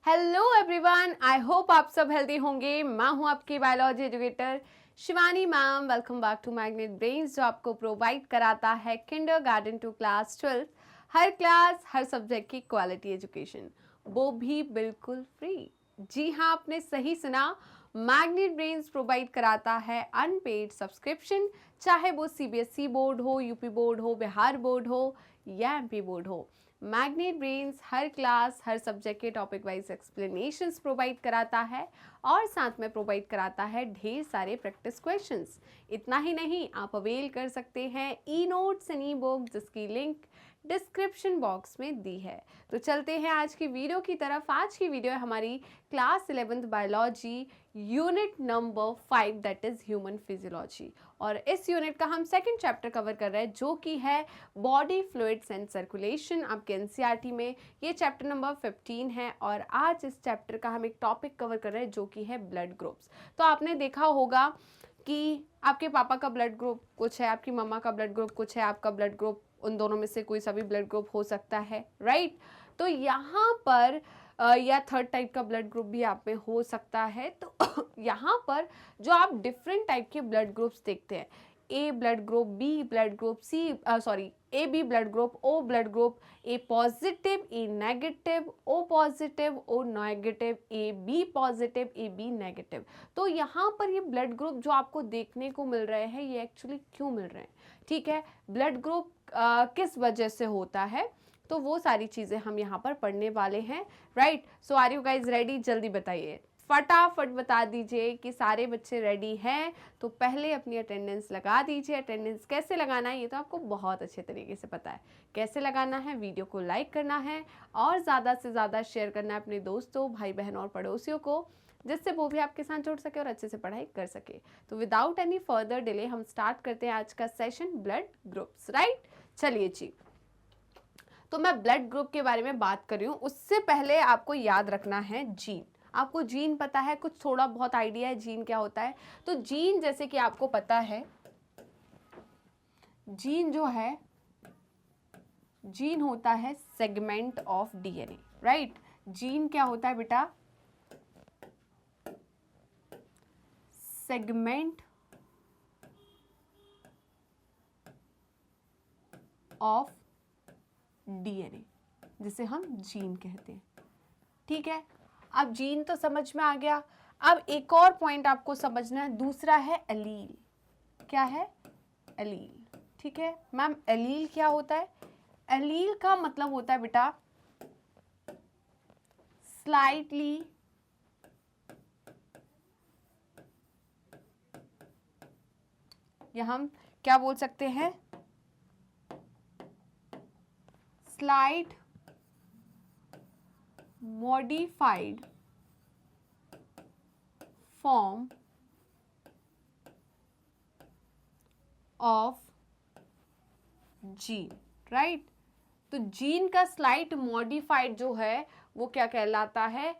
Hello everyone, I hope आप सब healthy होंगे। मैं हूं आपकी biology educator Shivani ma'am. Welcome back to Magnet Brains, जो आपको प्रोवाइड कराता है किंडरगार्टन टू क्लास 12 हर क्लास हर सब्जेक्ट की क्वालिटी एजुकेशन, वो भी बिल्कुल फ्री। जी हाँ, आपने सही सुना, मैग्नेट ब्रेन्स प्रोवाइड कराता है अनपेड सब्सक्रिप्शन, चाहे वो सीबीएसई बोर्ड हो, यूपी बोर्ड हो, बिहार बोर्ड हो या एमपी बोर्ड हो। मैग्नेट ब्रेन्स हर क्लास हर सब्जेक्ट के टॉपिक वाइज एक्सप्लेनेशंस प्रोवाइड कराता है और साथ में प्रोवाइड कराता है ढेर सारे प्रैक्टिस क्वेश्चंस। इतना ही नहीं, आप अवेल कर सकते हैं e notes and E book, जिसकी लिंक डिस्क्रिप्शन बॉक्स में दी है। तो चलते हैं आज की वीडियो की तरफ। आज की वीडियो है हमारी class 11th biology unit number 5, that is human physiology. और इस यूनिट का हम सेकंड चैप्टर कवर कर रहे हैं, जो कि है बॉडी फ्लूइड्स एंड सर्कुलेशन। आपके एनसीईआरटी में ये चैप्टर नंबर 15 है और आज इस चैप्टर का हम एक टॉपिक कवर कर रहे हैं, जो कि है ब्लड ग्रुप्स। तो आपने देखा होगा कि आपके पापा का ब्लड ग्रुप कुछ है, आपकी मम्मा का ब्लड ग्रुप कुछ है, आपका ब्लड ग्रुप उन दोनों में से कोई सा भी ब्लड ग्रुप हो सकता है, राइट। तो यहाँ पर या थर्ड टाइप का ब्लड ग्रुप भी आप में हो सकता है। तो यहाँ पर जो आप डिफरेंट टाइप के ब्लड ग्रुप्स देखते हैं, A blood group, B blood group, A B blood group, O blood group, A positive, A negative, O positive, O negative, A B positive, A B negative. तो यहाँ पर ये blood group जो आपको देखने को मिल रहे हैं, ये एक्चुअली क्यों मिल रहे हैं, ठीक है, ब्लड ग्रुप किस वजह से होता है, तो वो सारी चीज़ें हम यहाँ पर पढ़ने वाले हैं, right. So are you guys ready? जल्दी बताइए, फटाफट बता दीजिए कि सारे बच्चे रेडी हैं। तो पहले अपनी अटेंडेंस लगा दीजिए। अटेंडेंस कैसे लगाना है ये तो आपको बहुत अच्छे तरीके से पता है। कैसे लगाना है, वीडियो को लाइक करना है और ज़्यादा से ज़्यादा शेयर करना है अपने दोस्तों, भाई बहन और पड़ोसियों को, जिससे वो भी आपके साथ जुड़ सके और अच्छे से पढ़ाई कर सके। तो विदाउट एनी फर्दर डिले हम स्टार्ट करते हैं आज का सेशन, ब्लड ग्रुप्स, राइट। चलिए जी, तो मैं ब्लड ग्रुप के बारे में बात कर रही हूँ। उससे पहले आपको याद रखना है जीन। आपको जीन पता है, कुछ थोड़ा बहुत आइडिया है जीन क्या होता है? तो जीन, जैसे कि आपको पता है, जीन जो है, जीन होता है segment of DNA, right. Gene क्या होता है बेटा? सेगमेंट ऑफ डीएनए, जिसे हम जीन कहते हैं, ठीक है। अब जीन तो समझ में आ गया। अब एक और पॉइंट आपको समझना है, दूसरा है एलील। क्या है? एलील, ठीक है मैम। एलील क्या होता है? एलील का मतलब होता है बेटा स्लाइटली या हम क्या बोल सकते हैं, slight modified form of gene, right. तो जीन का स्लाइट मॉडिफाइड जो है वो क्या कहलाता है?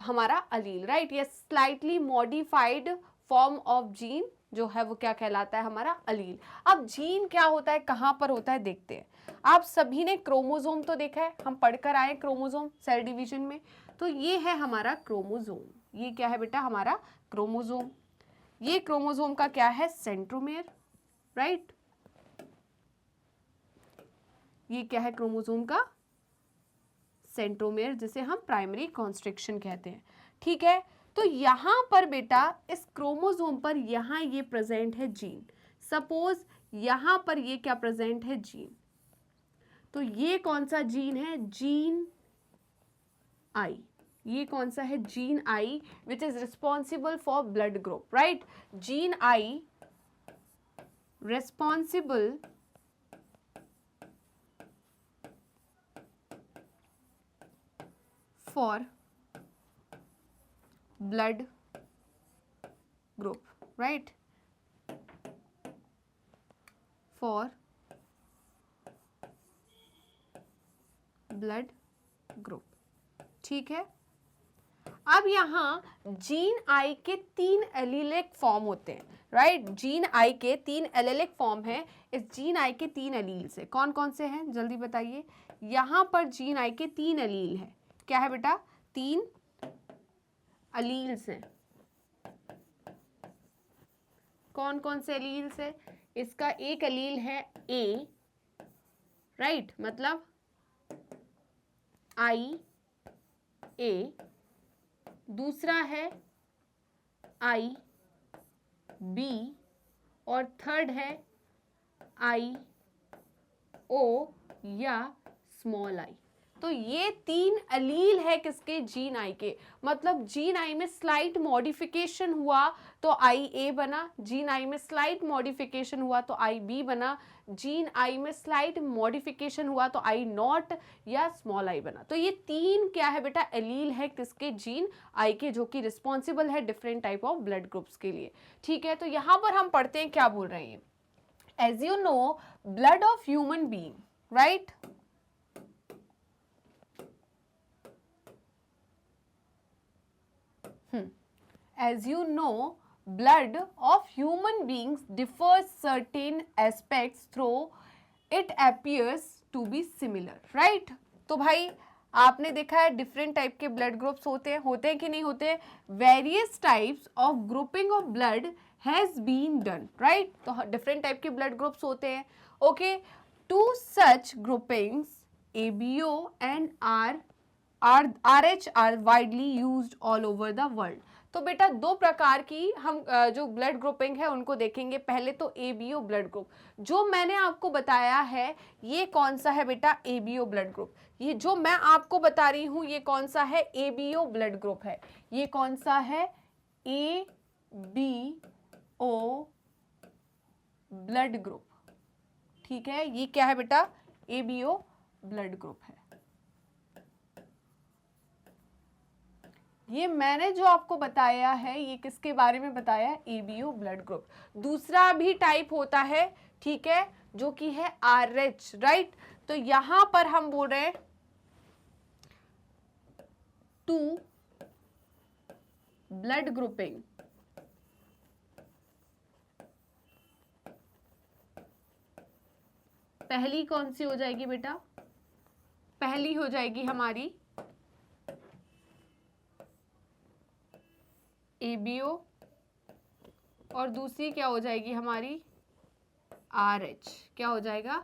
हमारा अलील, राइट। ये slightly modified form of gene जो है वो क्या कहलाता है? हमारा अलील। अब जीन क्या होता है, कहाँ पर होता है, देखते हैं। आप सभी ने क्रोमोसोम तो देखा है, हम पढ़कर आए क्रोमोसोम सेल डिवीजन में। तो ये है हमारा क्रोमोसोम। ये क्या है बेटा? हमारा क्रोमोसोम। ये क्रोमोसोम का क्या है? Centromere, right. ये क्या है क्रोमोसोम का? सेंट्रोमेयर, जिसे हम प्राइमरी कॉन्स्ट्रिक्शन कहते हैं, ठीक है। तो यहां पर बेटा इस क्रोमोसोम पर यहां ये प्रेजेंट है जीन। सपोज यहां पर ये क्या प्रेजेंट है? जीन। तो ये कौन सा जीन है? Gene I. ये कौन सा है? Gene I, which is responsible for blood group, right. Gene I responsible for blood group, right, for blood group, ठीक है। अब यहाँ जीन आई के 3 एलीलिक फॉर्म होते हैं, राइट। जीन आई के 3 एलीलिक फॉर्म हैं। इस जीन आई के 3 एलील से कौन कौन से हैं, जल्दी बताइए। यहाँ पर जीन आई के 3 एलील हैं। क्या है बेटा? 3 अलील्स हैं। कौन कौन से एलील्स है? इसका एक एलील है ए, राइट, मतलब आई ए, दूसरा है आई बी, और थर्ड है आई ओ या स्मॉल आई। तो ये 3 अलील है किसके? जीन आई के। मतलब जीन आई में स्लाइट मॉडिफिकेशन हुआ तो आई ए बना, जीन आई में स्लाइट मॉडिफिकेशन हुआ तो आई बी बना, जीन आई में स्लाइट मॉडिफिकेशन हुआ तो आई नॉट या स्मॉल आई बना। तो ये 3 क्या है बेटा? एलील है किसके? जीन आई के, जो कि रिस्पॉन्सिबल है different type of blood groups के लिए। ठीक है, तो यहां पर हम पढ़ते हैं, क्या बोल रहे हैं? As you know, blood of human being, right, as you know, blood of human beings differs certain aspects through it appears to be similar, right? तो भाई आपने देखा है डिफरेंट टाइप के ब्लड ग्रुप्स होते हैं कि नहीं होते? Various types of grouping of blood has been done, right? तो डिफरेंट टाइप के ब्लड ग्रुप्स होते हैं। Okay, two such groupings ABO and RH are widely used all over the world. तो बेटा 2 प्रकार की हम जो ब्लड ग्रुपिंग है उनको देखेंगे। पहले तो ABO ब्लड ग्रुप, जो मैंने आपको बताया है, ये कौन सा है बेटा? ABO blood group. ये जो मैं आपको बता रही हूं ये कौन सा है? ABO ब्लड ग्रुप है। ये कौन सा है? ABO blood group. ठीक है, ये क्या है बेटा? ABO ब्लड ग्रुप है। ये मैंने जो आपको बताया है ये किसके बारे में बताया है? ABO blood group. दूसरा भी टाइप होता है, ठीक है, जो कि है RH, राइट? तो यहां पर हम बोल रहे हैं टू ब्लड ग्रुपिंग, पहली कौन सी हो जाएगी बेटा? पहली हो जाएगी हमारी ABO, और दूसरी क्या हो जाएगी हमारी? RH। क्या हो जाएगा?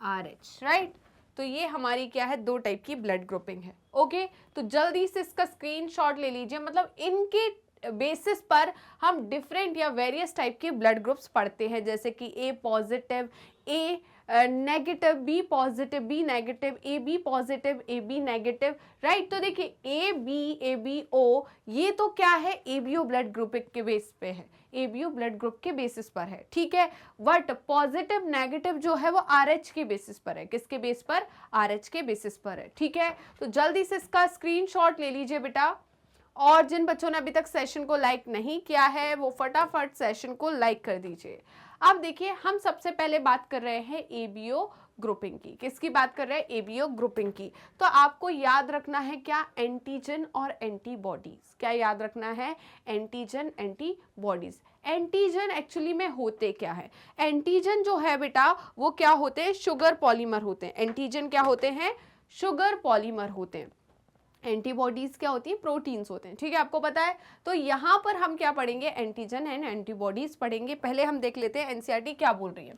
RH, right? तो ये हमारी क्या है? 2 टाइप की ब्लड ग्रुपिंग है। ओके, तो जल्दी से इसका स्क्रीनशॉट ले लीजिए। मतलब इनके बेसिस पर हम डिफरेंट या वेरियस टाइप के ब्लड ग्रुप्स पढ़ते हैं, जैसे कि A positive, A negative, B positive, B negative, AB positive, AB negative, right? तो देखिए AB, ABO, ये तो क्या है? ABO ब्लड ग्रुप के बेस पे है, ABO ब्लड ग्रुप के बेसिस पर है, ठीक है। बट पॉजिटिव नेगेटिव जो है वो RH के बेसिस पर है। किसके बेस पर? RH के बेसिस पर है, ठीक है। तो जल्दी से इसका स्क्रीनशॉट ले लीजिए बेटा, और जिन बच्चों ने अभी तक सेशन को लाइक नहीं किया है वो फटाफट सेशन को लाइक कर दीजिए। अब देखिए, हम सबसे पहले बात कर रहे हैं ABO ग्रुपिंग की। किसकी बात कर रहे हैं? ABO ग्रुपिंग की। तो आपको याद रखना है क्या? एंटीजन और एंटीबॉडीज। क्या याद रखना है? Antigen, antibodies. एंटीजन एक्चुअली में होते क्या है? एंटीजन जो है बेटा वो क्या होते हैं? शुगर पॉलीमर होते हैं। एंटीजन क्या होते हैं? शुगर पॉलीमर होते हैं। एंटीबॉडीज क्या होती हैं? प्रोटीन्स होते हैं, ठीक है, आपको पता है। तो यहाँ पर हम क्या पढ़ेंगे? एंटीजन एंड एंटीबॉडीज पढ़ेंगे। पहले हम देख लेते हैं एनसीईआरटी क्या बोल रही है।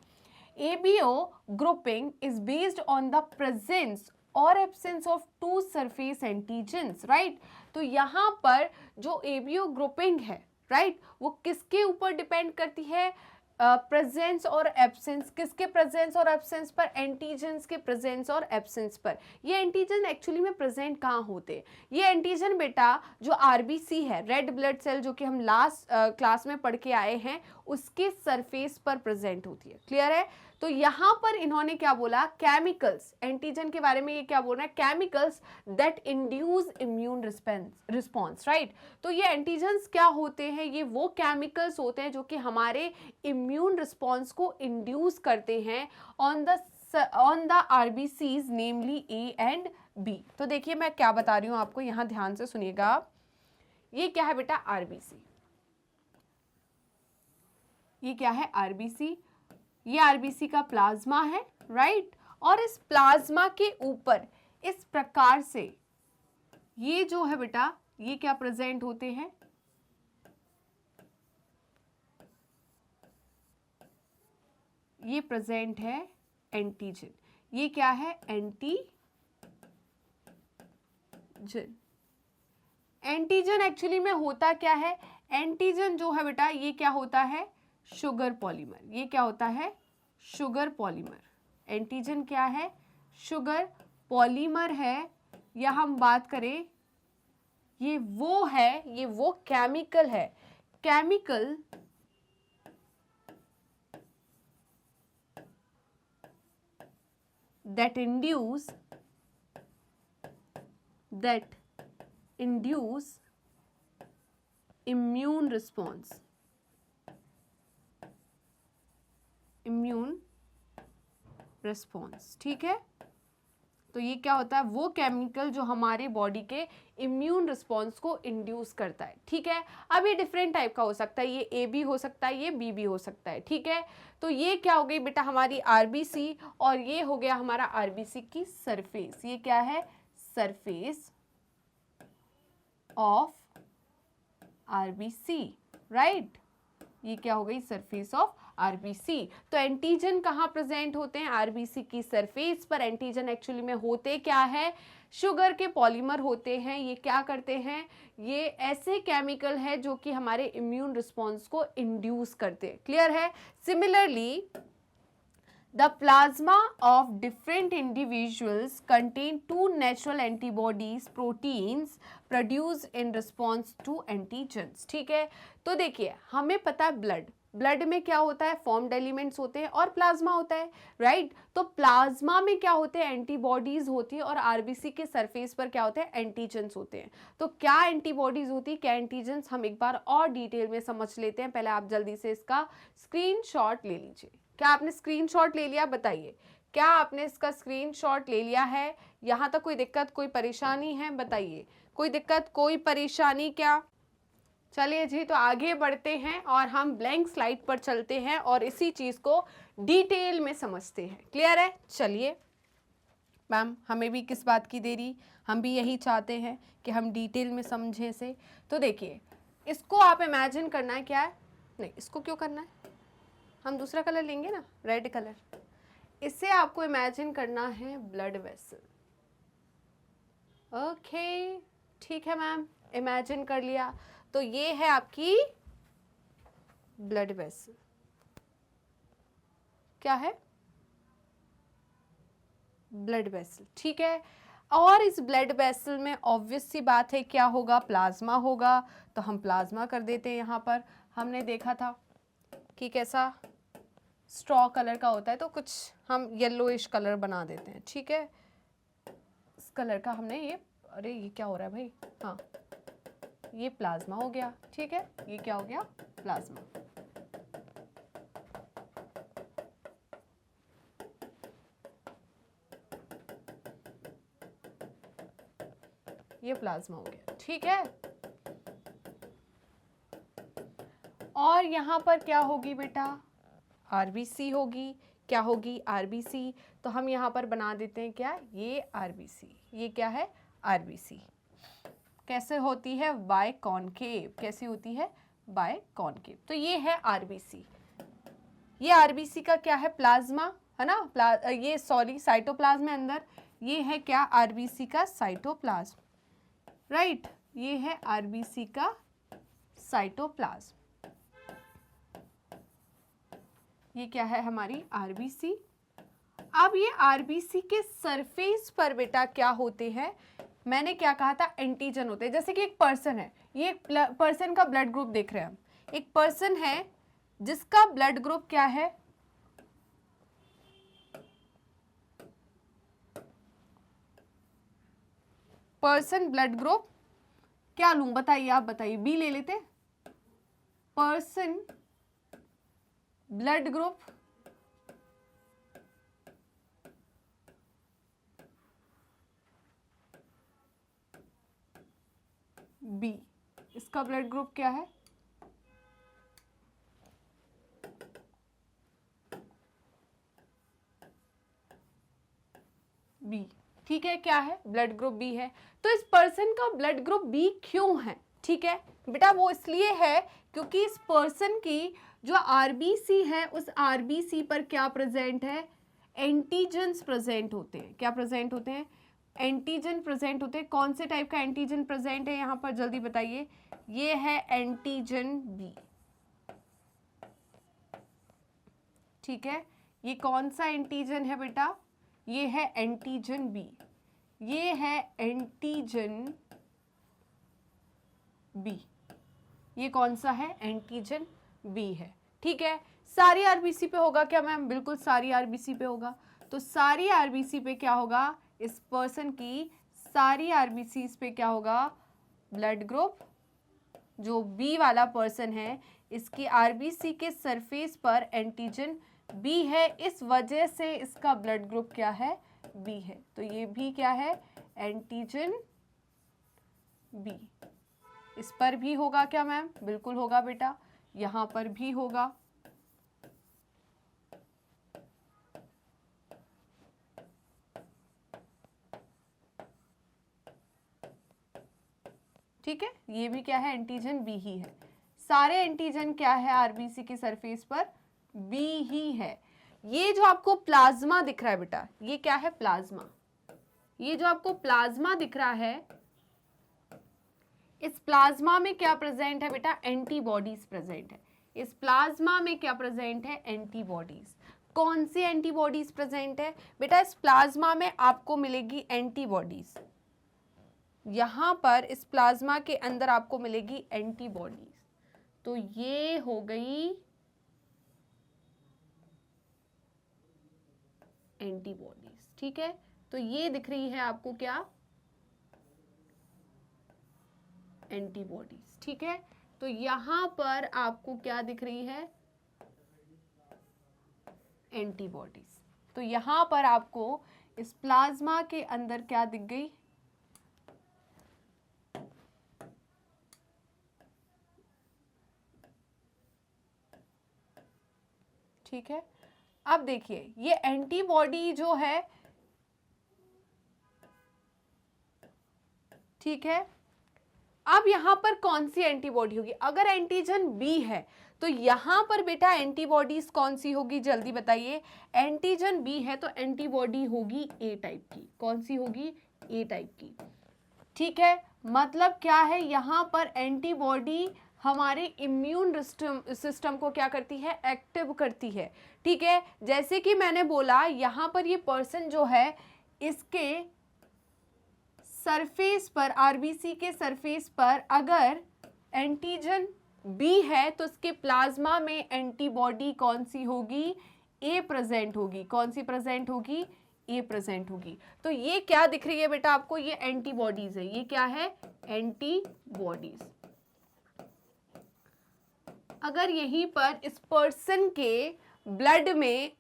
ABO grouping is based on the presence और absence of 2 surface antigens, right? तो यहाँ पर जो ABO ग्रुपिंग है, राइट, वो किसके ऊपर डिपेंड करती है? प्रेजेंस और एब्सेंस। किसके प्रेजेंस और एब्सेंस पर? एंटीजन्स के प्रेजेंस और एब्सेंस पर। ये एंटीजन एक्चुअली में प्रेजेंट कहाँ होते हैं? ये एंटीजन बेटा जो RBC है, रेड ब्लड सेल, जो कि हम लास्ट क्लास में पढ़ के आए हैं, उसके सरफेस पर प्रेजेंट होती है। क्लियर है? तो यहाँ पर इन्होंने क्या बोला? केमिकल्स। एंटीजन के बारे में ये क्या बोल रहा है? Chemicals that induce immune response, right? तो ये एंटीजन्स क्या होते हैं? ये वो केमिकल्स होते हैं जो कि हमारे इम्यून रिस्पॉन्स को इंड्यूस करते हैं on the RBCs, namely A and B। तो देखिए मैं क्या बता रही हूँ आपको, यहाँ ध्यान से सुनिएगा। ये क्या है बेटा? RBC। ये क्या है? RBC। ये RBC का प्लाज्मा है, राइट? और इस प्लाज्मा के ऊपर इस प्रकार से ये जो है बेटा, ये क्या प्रेजेंट होते हैं, ये प्रेजेंट है एंटीजन। ये क्या है, एंटीजन। एंटीजन एक्चुअली में होता क्या है, एंटीजन जो है बेटा ये क्या होता है, शुगर पॉलीमर। ये क्या होता है, शुगर पॉलीमर। एंटीजन क्या है, शुगर पॉलीमर है। या हम बात करें, ये वो है, ये वो केमिकल है, chemical that induce immune response, ठीक है। तो ये क्या होता है, वो केमिकल जो हमारे बॉडी के इम्यून रिस्पॉन्स को इंड्यूस करता है, ठीक है। अब ये डिफरेंट टाइप का हो सकता है, ये ए भी हो सकता है, ये बी भी हो सकता है, ठीक है। तो ये क्या हो गई बेटा हमारी आरबीसी, और ये हो गया हमारा आरबीसी की सरफेस। ये क्या है, सरफेस ऑफ आरबीसी, राइट। ये क्या हो गई, सरफेस ऑफ आरबीसी। तो एंटीजन कहाँ प्रेजेंट होते हैं, आरबीसी की सरफेस पर। एंटीजन एक्चुअली में होते क्या है, शुगर के पॉलीमर होते हैं। ये क्या करते हैं, ये ऐसे केमिकल है जो कि हमारे इम्यून रिस्पॉन्स को इंड्यूस करते हैं, क्लियर है। Similarly the plasma of different individuals contain two natural antibodies proteins produced in response to antigens, ठीक है। तो देखिए हमें पता है ब्लड में क्या होता है, फॉर्म्ड एलिमेंट्स होते हैं और प्लाज्मा होता है, राइट। तो प्लाज्मा में क्या होते हैं, एंटीबॉडीज होती है, और आरबीसी के सरफेस पर क्या होते हैं, एंटीजेंस होते हैं। तो क्या एंटीबॉडीज होती है, क्या एंटीजेंस, हम एक बार और डिटेल में समझ लेते हैं। पहले आप जल्दी से इसका स्क्रीनशॉट ले लीजिए। क्या आपने स्क्रीनशॉट ले लिया, बताइए, क्या आपने इसका स्क्रीनशॉट ले लिया है। यहाँ तक कोई दिक्कत, कोई परेशानी है, बताइए, कोई दिक्कत, कोई परेशानी क्या। चलिए जी, तो आगे बढ़ते हैं और हम ब्लैंक स्लाइड पर चलते हैं और इसी चीज़ को डिटेल में समझते हैं, क्लियर है। चलिए मैम, हमें भी किस बात की देरी, हम भी यही चाहते हैं कि हम डिटेल में समझें से। तो देखिए, इसको आप इमेजिन करना है, क्या है, नहीं इसको क्यों करना है, हम दूसरा कलर लेंगे ना, रेड कलर। इससे आपको इमेजिन करना है ब्लड वेसल। ओके, ठीक है मैम, इमेजिन कर लिया। तो ये है आपकी ब्लड वेसल, क्या है, ब्लड वेसल, ठीक है। और इस ब्लड वेसल में ऑब्वियस सी बात है क्या होगा, प्लाज्मा होगा। तो हम प्लाज्मा कर देते हैं। यहाँ पर हमने देखा था कि कैसा स्ट्रॉ कलर का होता है, तो कुछ हम येलोइश कलर बना देते हैं, ठीक है। इस कलर का हमने ये, अरे ये क्या हो रहा है भाई, हाँ ये प्लाज्मा हो गया, ठीक है। ये क्या हो गया, प्लाज्मा। ये प्लाज्मा हो गया, ठीक है। और यहाँ पर क्या होगी बेटा, आरबीसी होगी। क्या होगी, आरबीसी। तो हम यहाँ पर बना देते हैं क्या, ये आरबीसी। ये क्या है, आरबीसी। कैसे होती है, बाय कॉनकेव। कैसी होती है, बाय कॉनकेव। तो ये है आरबीसी। ये आरबीसी का क्या है, प्लाज्मा है ना, ये सॉरी साइटोप्लाज्म में अंदर। ये है क्या, आरबीसी का साइटोप्लाज्म, राइट। ये है आरबीसी का साइटोप्लाज्म। ये क्या है, हमारी आरबीसी। अब ये आरबीसी के सरफेस पर बेटा क्या होते हैं, मैंने क्या कहा था, एंटीजन होते हैं। जैसे कि एक पर्सन है, ये एक पर्सन का ब्लड ग्रुप देख रहे हैं हम। एक पर्सन है जिसका ब्लड ग्रुप क्या है, पर्सन ब्लड ग्रुप क्या लूं, बताइए, आप बताइए, बी ले लेते। Person blood group B. इसका ब्लड ग्रुप क्या है, बी, ठीक है, क्या है, ब्लड ग्रुप बी है। तो इस पर्सन का ब्लड ग्रुप बी क्यों है, ठीक है बेटा, वो इसलिए है क्योंकि इस पर्सन की जो आरबीसी है उस आरबीसी पर क्या प्रेजेंट है, एंटीजन्स प्रेजेंट होते हैं। क्या प्रेजेंट होते हैं, एंटीजन प्रेजेंट होते हैं। कौन से टाइप का एंटीजन प्रेजेंट है यहाँ पर, जल्दी बताइए। ये है एंटीजन बी, ठीक है। ये कौन सा एंटीजन है बेटा, ये है एंटीजन बी, ये है एंटीजन बी, ये कौन सा है, एंटीजन बी है, ठीक है। सारी आरबीसी पे होगा क्या मैम, बिल्कुल सारी आरबीसी पे होगा। तो सारी आरबीसी पे क्या होगा, इस पर्सन की सारी आरबीसी पे क्या होगा, ब्लड ग्रुप जो बी वाला पर्सन है इसकी आरबीसी के सरफेस पर एंटीजन बी है, इस वजह से इसका ब्लड ग्रुप क्या है, बी है। तो ये भी क्या है, एंटीजन बी। इस पर भी होगा क्या मैम, बिल्कुल होगा बेटा, यहां पर भी होगा। ठीक है, ये भी क्या है, एंटीजन बी ही है। सारे एंटीजन क्या है आरबीसी के सरफेस पर, बी ही है। ये जो आपको प्लाज्मा दिख रहा है बेटा, ये क्या है, प्लाज्मा। ये जो आपको प्लाज्मा दिख रहा है, इस प्लाज्मा में क्या प्रेजेंट है बेटा, एंटीबॉडीज प्रेजेंट है। इस प्लाज्मा में क्या प्रेजेंट है, एंटीबॉडीज। कौन सी एंटीबॉडीज प्रेजेंट है बेटा, इस प्लाज्मा में आपको मिलेगी एंटीबॉडीज। यहां पर इस प्लाज्मा के अंदर आपको मिलेगी एंटीबॉडीज। तो ये हो गई एंटीबॉडीज, ठीक है। तो ये दिख रही है आपको क्या, एंटीबॉडीज, ठीक है। तो यहां पर आपको क्या दिख रही है, एंटीबॉडीज। तो यहां पर आपको इस प्लाज्मा के अंदर क्या दिख गई, ठीक है। अब देखिए ये एंटीबॉडी जो है, ठीक है, अब यहां पर कौन सी एंटीबॉडी होगी, अगर एंटीजन बी है तो यहां पर बेटा एंटीबॉडीज कौन सी होगी, जल्दी बताइए। एंटीजन बी है तो एंटीबॉडी होगी ए टाइप की। कौन सी होगी, ए टाइप की, ठीक है। मतलब क्या है, यहां पर एंटीबॉडी हमारे इम्यून सिस्टम को क्या करती है, एक्टिव करती है, ठीक है। जैसे कि मैंने बोला यहां पर ये पर्सन जो है इसके सरफेस पर, आरबीसी के सरफेस पर अगर एंटीजन बी है तो उसके प्लाज्मा में एंटीबॉडी कौन सी होगी, ए प्रेजेंट होगी। कौन सी प्रेजेंट होगी, ए प्रेजेंट होगी। तो ये क्या दिख रही है बेटा आपको, ये एंटीबॉडीज है। ये क्या है, एंटीबॉडीज। अगर यहीं पर इस पर्सन के ब्लड में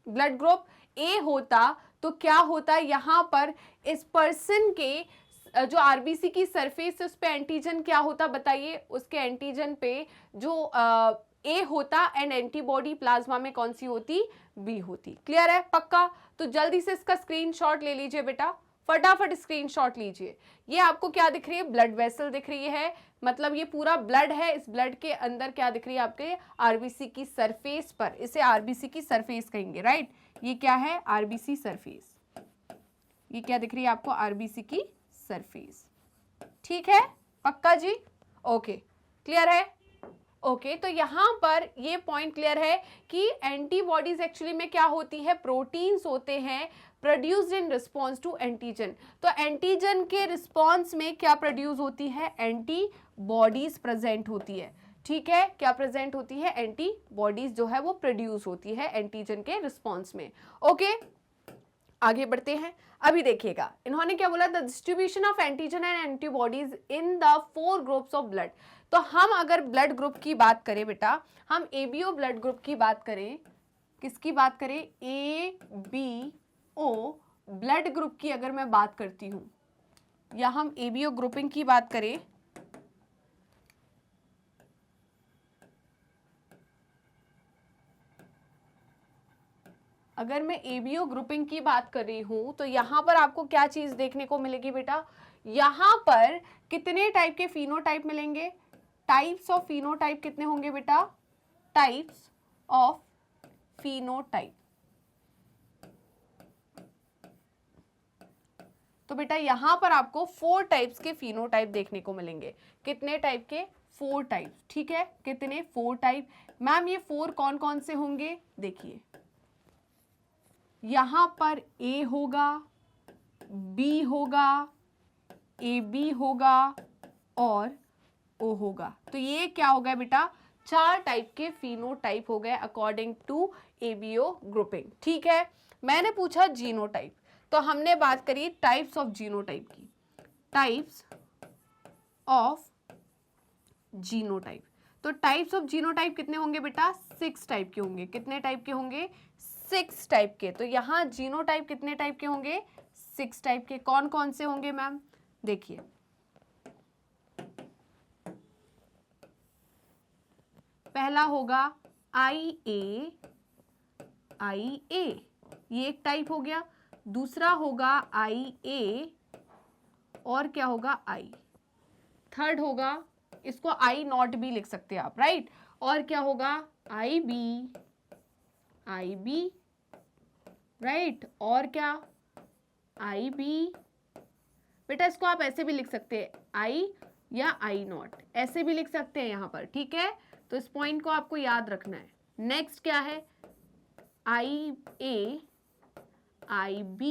ब्लड ग्रुप ए होता तो क्या होता, यहां पर इस पर्सन के जो आरबीसी की सरफेस है उस पे एंटीजन क्या होता बताइए, उसके एंटीजन पे जो ए होता एंड एंटीबॉडी प्लाज्मा में कौन सी होती, बी होती। क्लियर है, पक्का। तो जल्दी से इसका स्क्रीनशॉट ले लीजिए बेटा, फटाफट स्क्रीनशॉट लीजिए। ये आपको क्या दिख रही है, ब्लड वेसल दिख रही है, मतलब ये पूरा ब्लड है। इस ब्लड के अंदर क्या दिख रही है आपके, आरबीसी की सरफेस पर, इसे आरबीसी की सरफेस कहेंगे, राइट। ये क्या है, आरबीसी सरफेस। ये क्या दिख रही है आपको, आरबीसी की सरफेस, ठीक है, पक्का जी, ओके, क्लियर है। ओके तो यहां पर ये पॉइंट क्लियर है कि एंटीबॉडीज एक्चुअली में क्या होती है, प्रोटीन्स होते हैं produced in response to antigen. तो एंटीजन के रिस्पॉन्स में क्या प्रोड्यूस होती है, एंटीबॉडीज प्रेजेंट होती है, ठीक है। क्या प्रेजेंट होती है, एंटीबॉडीज जो है वो प्रोड्यूस होती है एंटीजन के रिस्पॉन्स में। ओके आगे बढ़ते हैं। अभी देखिएगा इन्होंने क्या बोला, the distribution of antigen and antibodies in the 4 groups of blood. तो हम अगर ब्लड ग्रुप की बात करें बेटा, हम एबीओ ब्लड ग्रुप की बात करें, किसकी बात करें, A B O blood group की अगर मैं बात करती हूं, या हम एबीओ ग्रुपिंग की बात करें, अगर मैं एबीओ ग्रुपिंग की बात कर रही हूं तो यहां पर आपको क्या चीज देखने को मिलेगी बेटा, यहां पर कितने टाइप के फिनोटाइप मिलेंगे, टाइप्स ऑफ फिनोटाइप कितने होंगे बेटा, टाइप्स ऑफ फिनोटाइप। तो बेटा यहां पर आपको 4 टाइप्स के फिनोटाइप देखने को मिलेंगे। कितने टाइप के, 4 टाइप, ठीक है, कितने, 4 टाइप। मैम ये 4 कौन कौन से होंगे, देखिए यहां पर ए होगा, बी होगा, ए बी होगा और ओ होगा। तो ये क्या हो गया बेटा, 4 टाइप के फिनोटाइप हो गए अकॉर्डिंग टू एबीओ ग्रुपिंग। ठीक है, मैंने पूछा जीनोटाइप, तो हमने बात करी टाइप्स ऑफ जीनोटाइप की, टाइप्स ऑफ जीनोटाइप। तो टाइप्स ऑफ जीनोटाइप कितने होंगे बेटा, 6 टाइप के होंगे। कितने टाइप के होंगे, 6 टाइप के। तो यहाँ जीनोटाइप कितने टाइप के होंगे, 6 टाइप के। कौन कौन से होंगे मैम, देखिए पहला होगा IA, ये एक टाइप हो गया। दूसरा होगा IA और क्या होगा, I। थर्ड होगा, इसको I नॉट भी लिख सकते हैं आप, राइट। और क्या होगा, IB, राइट। और क्या, IB, बेटा इसको आप ऐसे भी लिख सकते हैं, I या I नॉट, ऐसे भी लिख सकते हैं यहाँ पर, ठीक है। तो इस पॉइंट को आपको याद रखना है। नेक्स्ट क्या है, IA, IB,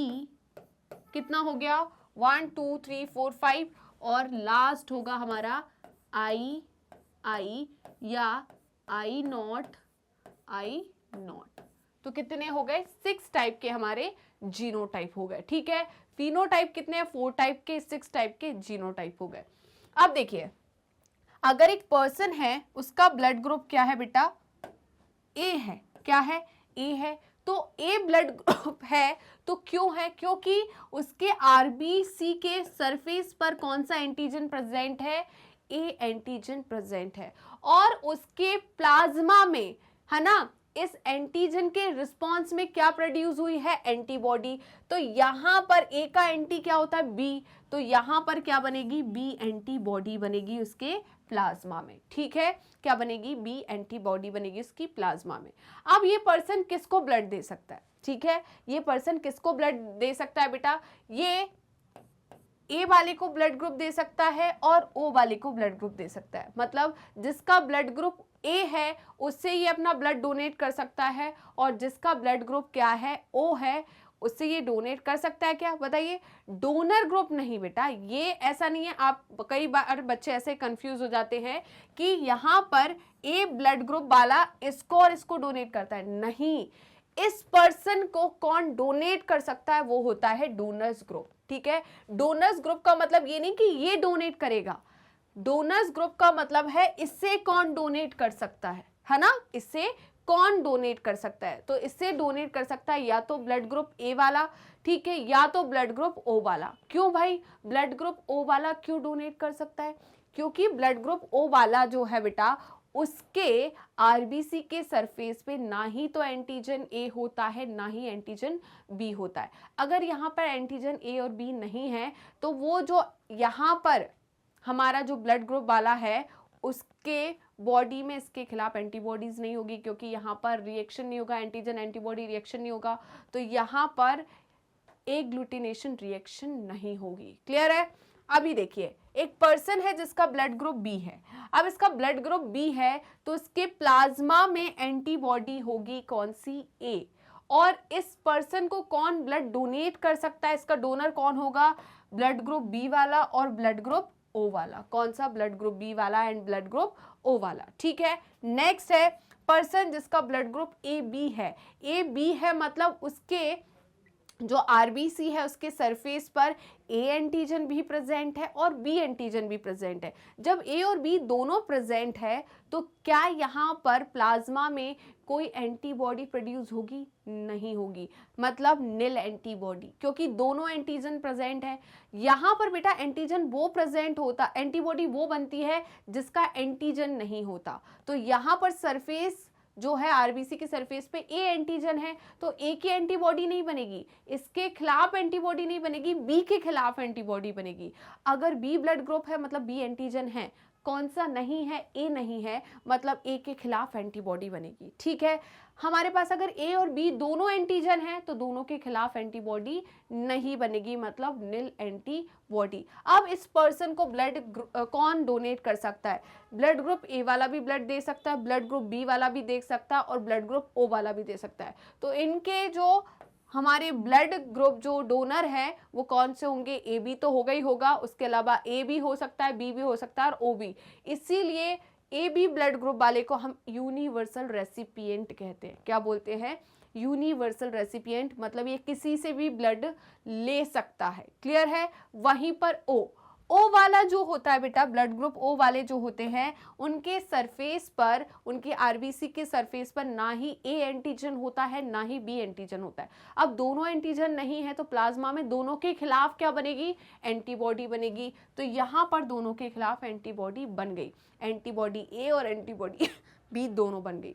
कितना हो गया, 1 2 3 4 5। और लास्ट होगा हमारा I या I नॉट। तो कितने हो गए, 6 टाइप के हमारे जीनोटाइप हो गए। ठीक है, फिनोटाइप कितने हैं, 4 टाइप के, 6 टाइप के जीनोटाइप हो गए। अब देखिए, अगर एक पर्सन है, उसका ब्लड ग्रुप क्या है बेटा, ए है। क्या है, ए है। तो ए ब्लड ग्रुप है तो क्यों है, क्योंकि उसके आरबीसी के सरफेस पर कौन सा एंटीजन प्रेजेंट है, ए एंटीजन प्रेजेंट है। और उसके प्लाज्मा में, है ना, इस एंटीजन के रिस्पॉन्स में क्या प्रोड्यूस हुई है, एंटीबॉडी। तो यहां पर ए का एंटी क्या होता है, बी। तो यहां पर क्या बनेगी, बी एंटीबॉडी बनेगी उसके प्लाज्मा में। ठीक है, क्या बनेगी, बी एंटीबॉडी बनेगी उसकी प्लाज्मा में। अब ये पर्सन किसको ब्लड दे सकता है, ठीक है, ये पर्सन किसको ब्लड दे सकता है बेटा, ये ए वाले को ब्लड ग्रुप दे सकता है और ओ वाले को ब्लड ग्रुप दे सकता है। मतलब जिसका ब्लड ग्रुप ए है उससे ये अपना ब्लड डोनेट कर सकता है, और जिसका ब्लड ग्रुप क्या है, ओ है, उससे ये डोनेट कर सकता है। क्या बताइए, डोनर ग्रुप नहीं बेटा, ये ऐसा नहीं है। आप कई बार बच्चे ऐसे कंफ्यूज हो जाते हैं कि यहाँ पर ए ब्लड ग्रुप वाला इसको और इसको डोनेट करता है, नहीं। इस पर्सन को कौन डोनेट कर सकता है, वो होता है डोनर्स ग्रुप। ठीक है, डोनर्स ग्रुप का मतलब ये नहीं कि ये डोनेट करेगा, डोनर्स ग्रुप का मतलब है इससे कौन डोनेट कर सकता है ना, इससे कौन डोनेट कर सकता है। तो इससे डोनेट कर सकता है या तो ब्लड ग्रुप ए वाला, ठीक है, या तो ब्लड ग्रुप ओ वाला। क्यों भाई, ब्लड ग्रुप ओ वाला क्यों डोनेट कर सकता है, क्योंकि ब्लड ग्रुप ओ वाला जो है बेटा, उसके आरबीसी के सरफेस पे ना ही तो एंटीजन ए होता है, ना ही एंटीजन बी होता है। अगर यहाँ पर एंटीजन ए और बी नहीं है तो वो जो यहाँ पर हमारा जो ब्लड ग्रुप वाला है उसके बॉडी में इसके खिलाफ एंटीबॉडीज नहीं होगी, क्योंकि यहाँ पर रिएक्शन नहीं होगा, एंटीजन एंटीबॉडी रिएक्शन नहीं होगा, तो यहाँ पर एग्लूटिनेशन रिएक्शन नहीं होगी। क्लियर है। अभी देखिए, एक पर्सन है जिसका ब्लड ग्रुप बी है। अब इसका ब्लड ग्रुप बी है तो इसके प्लाज्मा में एंटीबॉडी होगी कौन सी, ए। और इस पर्सन को कौन ब्लड डोनेट कर सकता है, इसका डोनर कौन होगा, ब्लड ग्रुप बी वाला और ब्लड ग्रुप ओ वाला। कौन सा, ब्लड ग्रुप बी वाला एंड ब्लड ग्रुप ओ वाला। ठीक है, नेक्स्ट है पर्सन जिसका ब्लड ग्रुप ए बी है। ए बी है मतलब उसके जो आरबीसी है उसके सरफेस पर ए एंटीजन भी प्रेजेंट है और बी एंटीजन भी प्रेजेंट है। जब ए और बी दोनों प्रेजेंट है तो क्या यहाँ पर प्लाज्मा में कोई एंटीबॉडी प्रोड्यूस होगी, नहीं होगी, मतलब नील एंटीबॉडी, क्योंकि दोनों एंटीजन प्रेजेंट है। यहाँ पर बेटा एंटीजन वो प्रेजेंट होता, एंटीबॉडी वो बनती है जिसका एंटीजन नहीं होता। तो यहाँ पर सरफेस जो है आरबीसी की सरफेस पे ए एंटीजन है, तो ए की एंटीबॉडी नहीं बनेगी, इसके खिलाफ एंटीबॉडी नहीं बनेगी, बी के खिलाफ एंटीबॉडी बनेगी। अगर बी ब्लड ग्रुप है मतलब बी एंटीजन है, कौन सा नहीं है, ए नहीं है, मतलब ए के खिलाफ एंटीबॉडी बनेगी। ठीक है, हमारे पास अगर ए और बी दोनों एंटीजन है तो दोनों के खिलाफ एंटीबॉडी नहीं बनेगी, मतलब नील एंटीबॉडी। अब इस पर्सन को ब्लड कौन डोनेट कर सकता है? ब्लड ग्रुप ए वाला भी ब्लड दे सकता है, ब्लड ग्रुप बी वाला भी दे सकता है और ब्लड ग्रुप ओ वाला भी दे सकता है। तो इनके जो हमारे ब्लड ग्रुप जो डोनर है वो कौन से होंगे? ए बी तो होगा ही होगा, उसके अलावा ए भी हो सकता है, बी भी हो सकता है और ओ भी। इसीलिए ए बी ब्लड ग्रुप वाले को हम यूनिवर्सल रेसिपिएंट कहते हैं। क्या बोलते हैं? यूनिवर्सल रेसिपिएंट, मतलब ये किसी से भी ब्लड ले सकता है। क्लियर है? वहीं पर ओ वाला जो होता है बेटा, ब्लड ग्रुप ओ वाले जो होते हैं, उनके सरफेस पर, उनके आरबीसी के सरफेस पर ना ही ए एंटीजन होता है ना ही बी एंटीजन होता है। अब दोनों एंटीजन नहीं है तो प्लाज्मा में दोनों के खिलाफ क्या बनेगी? एंटीबॉडी बनेगी। तो यहाँ पर दोनों के खिलाफ एंटीबॉडी बन गई, एंटीबॉडी ए और एंटीबॉडी बी दोनों बन गई।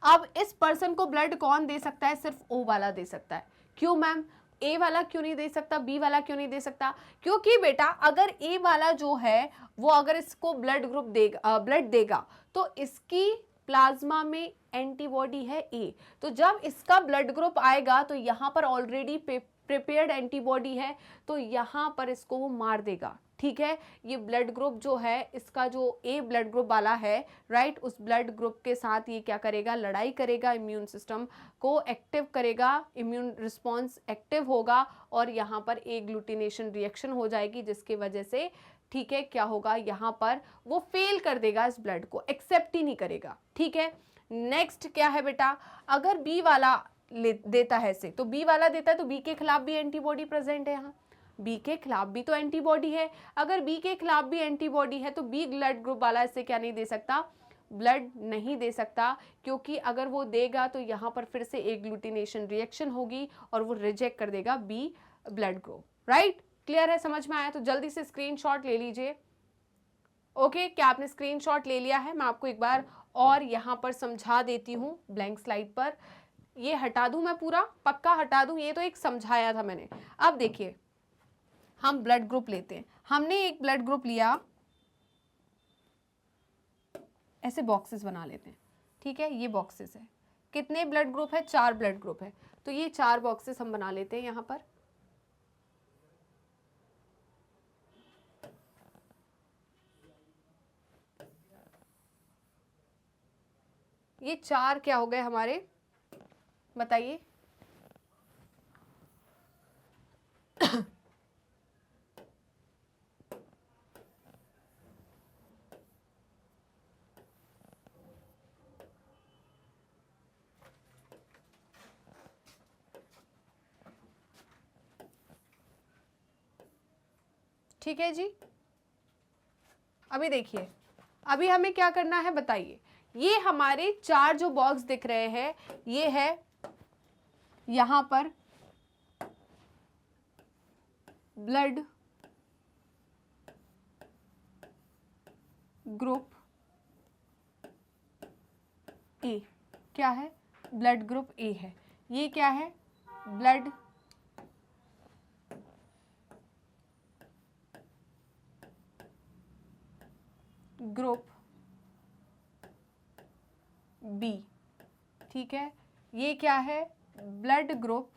अब इस पर्सन को ब्लड कौन दे सकता है? सिर्फ ओ वाला दे सकता है। क्यों मैम? ए वाला क्यों नहीं दे सकता, बी वाला क्यों नहीं दे सकता? क्योंकि बेटा अगर ए वाला जो है वो अगर इसको ब्लड ग्रुप देगा, ब्लड देगा, तो इसकी प्लाज्मा में एंटीबॉडी है ए, तो जब इसका ब्लड ग्रुप आएगा तो यहाँ पर ऑलरेडी प्रिपेयर्ड एंटीबॉडी है, तो यहाँ पर इसको वो मार देगा। ठीक है, ये ब्लड ग्रुप जो है, इसका जो ए ब्लड ग्रुप वाला है, राइट, उस ब्लड ग्रुप के साथ ये क्या करेगा? लड़ाई करेगा, इम्यून सिस्टम को एक्टिव करेगा, इम्यून रिस्पॉन्स एक्टिव होगा और यहाँ पर एक ग्लूटिनेशन रिएक्शन हो जाएगी, जिसकी वजह से ठीक है क्या होगा? यहाँ पर वो फेल कर देगा, इस ब्लड को एक्सेप्ट ही नहीं करेगा। ठीक है, नेक्स्ट क्या है बेटा? अगर बी वाला देता है से, तो बी वाला देता है तो बी के खिलाफ भी एंटीबॉडी प्रेजेंट है, यहाँ बी के खिलाफ भी तो एंटीबॉडी है। अगर बी के खिलाफ भी एंटीबॉडी है तो बी ब्लड ग्रुप वाला इससे क्या नहीं दे सकता? ब्लड नहीं दे सकता, क्योंकि अगर वो देगा तो यहाँ पर फिर से एक ग्लूटिनेशन रिएक्शन होगी और वो रिजेक्ट कर देगा B blood group. Right, clear है? समझ में आया? तो जल्दी से स्क्रीनशॉट ले लीजिए। ओके, क्या आपने स्क्रीनशॉट ले लिया है? मैं आपको एक बार और यहाँ पर समझा देती हूँ ब्लैंक स्लाइड पर। ये हटा दूं मैं पूरा? पक्का हटा दूं? ये तो एक समझाया था मैंने। अब देखिए, हम ब्लड ग्रुप लेते हैं। हमने एक ब्लड ग्रुप लिया, ऐसे बॉक्सेस बना लेते हैं। ठीक है, ये बॉक्सेस है। कितने ब्लड ग्रुप है? 4 ब्लड ग्रुप है। तो ये 4 बॉक्सेस हम बना लेते हैं यहाँ पर। ये 4 क्या हो गए हमारे? बताइए। ठीक है जी, अभी देखिए, अभी हमें क्या करना है बताइए। ये हमारे 4 जो बॉक्स दिख रहे हैं, ये है यहां पर ब्लड ग्रुप ए। क्या है? ब्लड ग्रुप ए है। ये क्या है? Blood group B. ठीक है, ये क्या है? Blood group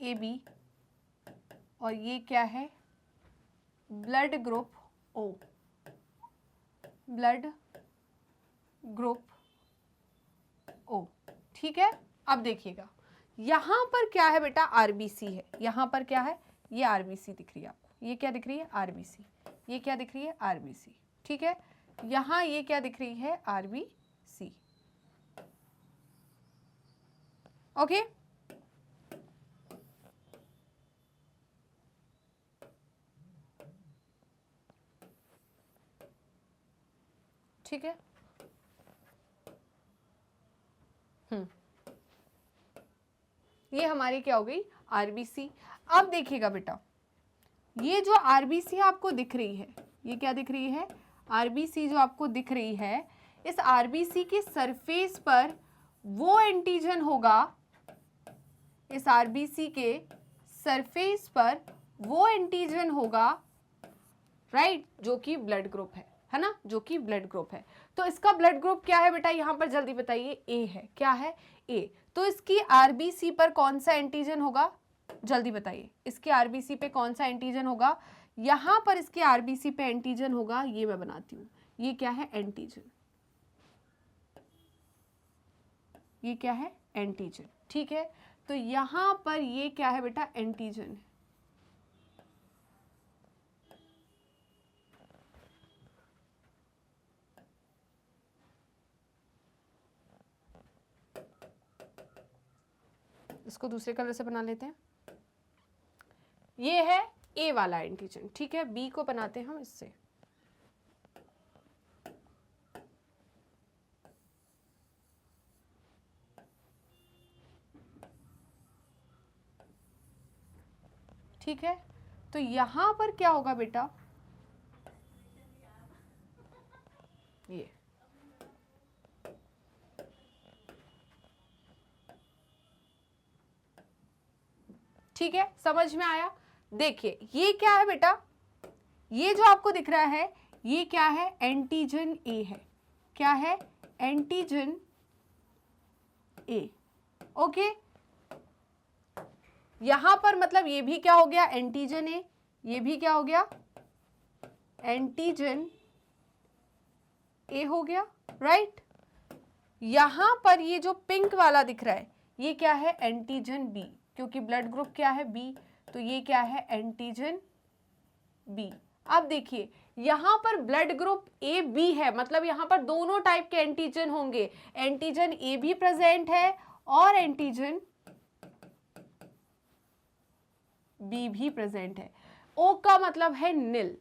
A B. और ये क्या है? Blood group O. Blood group O. ठीक है, अब देखिएगा, यहां पर क्या है बेटा? आरबीसी है। यहां पर क्या है? ये आरबीसी दिख रही है आपको। ये क्या दिख रही है? आरबीसी। ये क्या दिख रही है? आरबीसी। ठीक है, यहां ये क्या दिख रही है? आरबीसी। ओके, ठीक है। ये हमारी क्या हो गई? आरबीसी। अब देखिएगा बेटा, ये जो आरबीसी आपको दिख रही है, ये क्या दिख रही है, आरबीसी जो आपको दिख रही है, इस आरबीसी के सरफेस पर वो एंटीजन होगा, इस आरबीसी के सरफेस पर वो एंटीजन होगा, राइट, जो कि ब्लड ग्रुप है ना, जो कि ब्लड ग्रुप है। तो इसका ब्लड ग्रुप क्या है बेटा, यहां पर जल्दी बताइए, ए है। क्या है, ए। तो इसकी आरबीसी पर कौन सा एंटीजन होगा, जल्दी बताइए, इसके आरबीसी पे कौन सा एंटीजन होगा, यहां पर इसके आरबीसी पे एंटीजन होगा, ये मैं बनाती हूं, ये क्या है, एंटीजन, ये क्या है, एंटीजन, ठीक है। तो यहां पर ये क्या है बेटा, एंटीजन है। इसको दूसरे कलर से बना लेते हैं, ये है ए वाला एंटीजन, ठीक है। बी को बनाते हैं हम इससे, ठीक है। तो यहां पर क्या होगा बेटा, ये ठीक है, समझ में आया। देखिए ये क्या है बेटा, ये जो आपको दिख रहा है ये क्या है, एंटीजन ए है। क्या है, एंटीजन ए, ओके। यहां पर मतलब ये भी क्या हो गया, एंटीजन ए, ये भी क्या हो गया, एंटीजन ए हो गया, राइट। यहां पर ये जो पिंक वाला दिख रहा है ये क्या है, एंटीजन बी, क्योंकि ब्लड ग्रुप क्या है, बी, तो ये क्या है, एंटीजन बी। अब देखिए यहां पर ब्लड ग्रुप ए बी है, मतलब यहां पर दोनों टाइप के एंटीजन होंगे, एंटीजन ए भी प्रेजेंट है और एंटीजन बी भी प्रेजेंट है। ओ का मतलब है निल,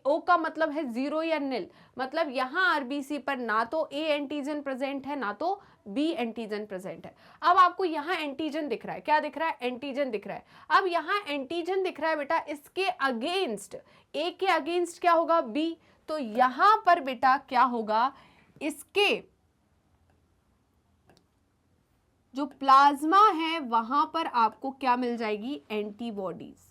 ओ का मतलब है जीरो या निल, मतलब यहां आरबीसी पर ना तो ए एंटीजन प्रेजेंट है ना तो बी एंटीजन प्रेजेंट है। अब आपको यहां एंटीजन दिख रहा है, क्या दिख रहा है, एंटीजन दिख रहा है। अब यहां एंटीजन दिख रहा है बेटा, इसके अगेंस्ट, ए के अगेंस्ट क्या होगा, बी, तो यहां पर बेटा क्या होगा, इसके जो प्लाज्मा है वहां पर आपको क्या मिल जाएगी, एंटीबॉडीज।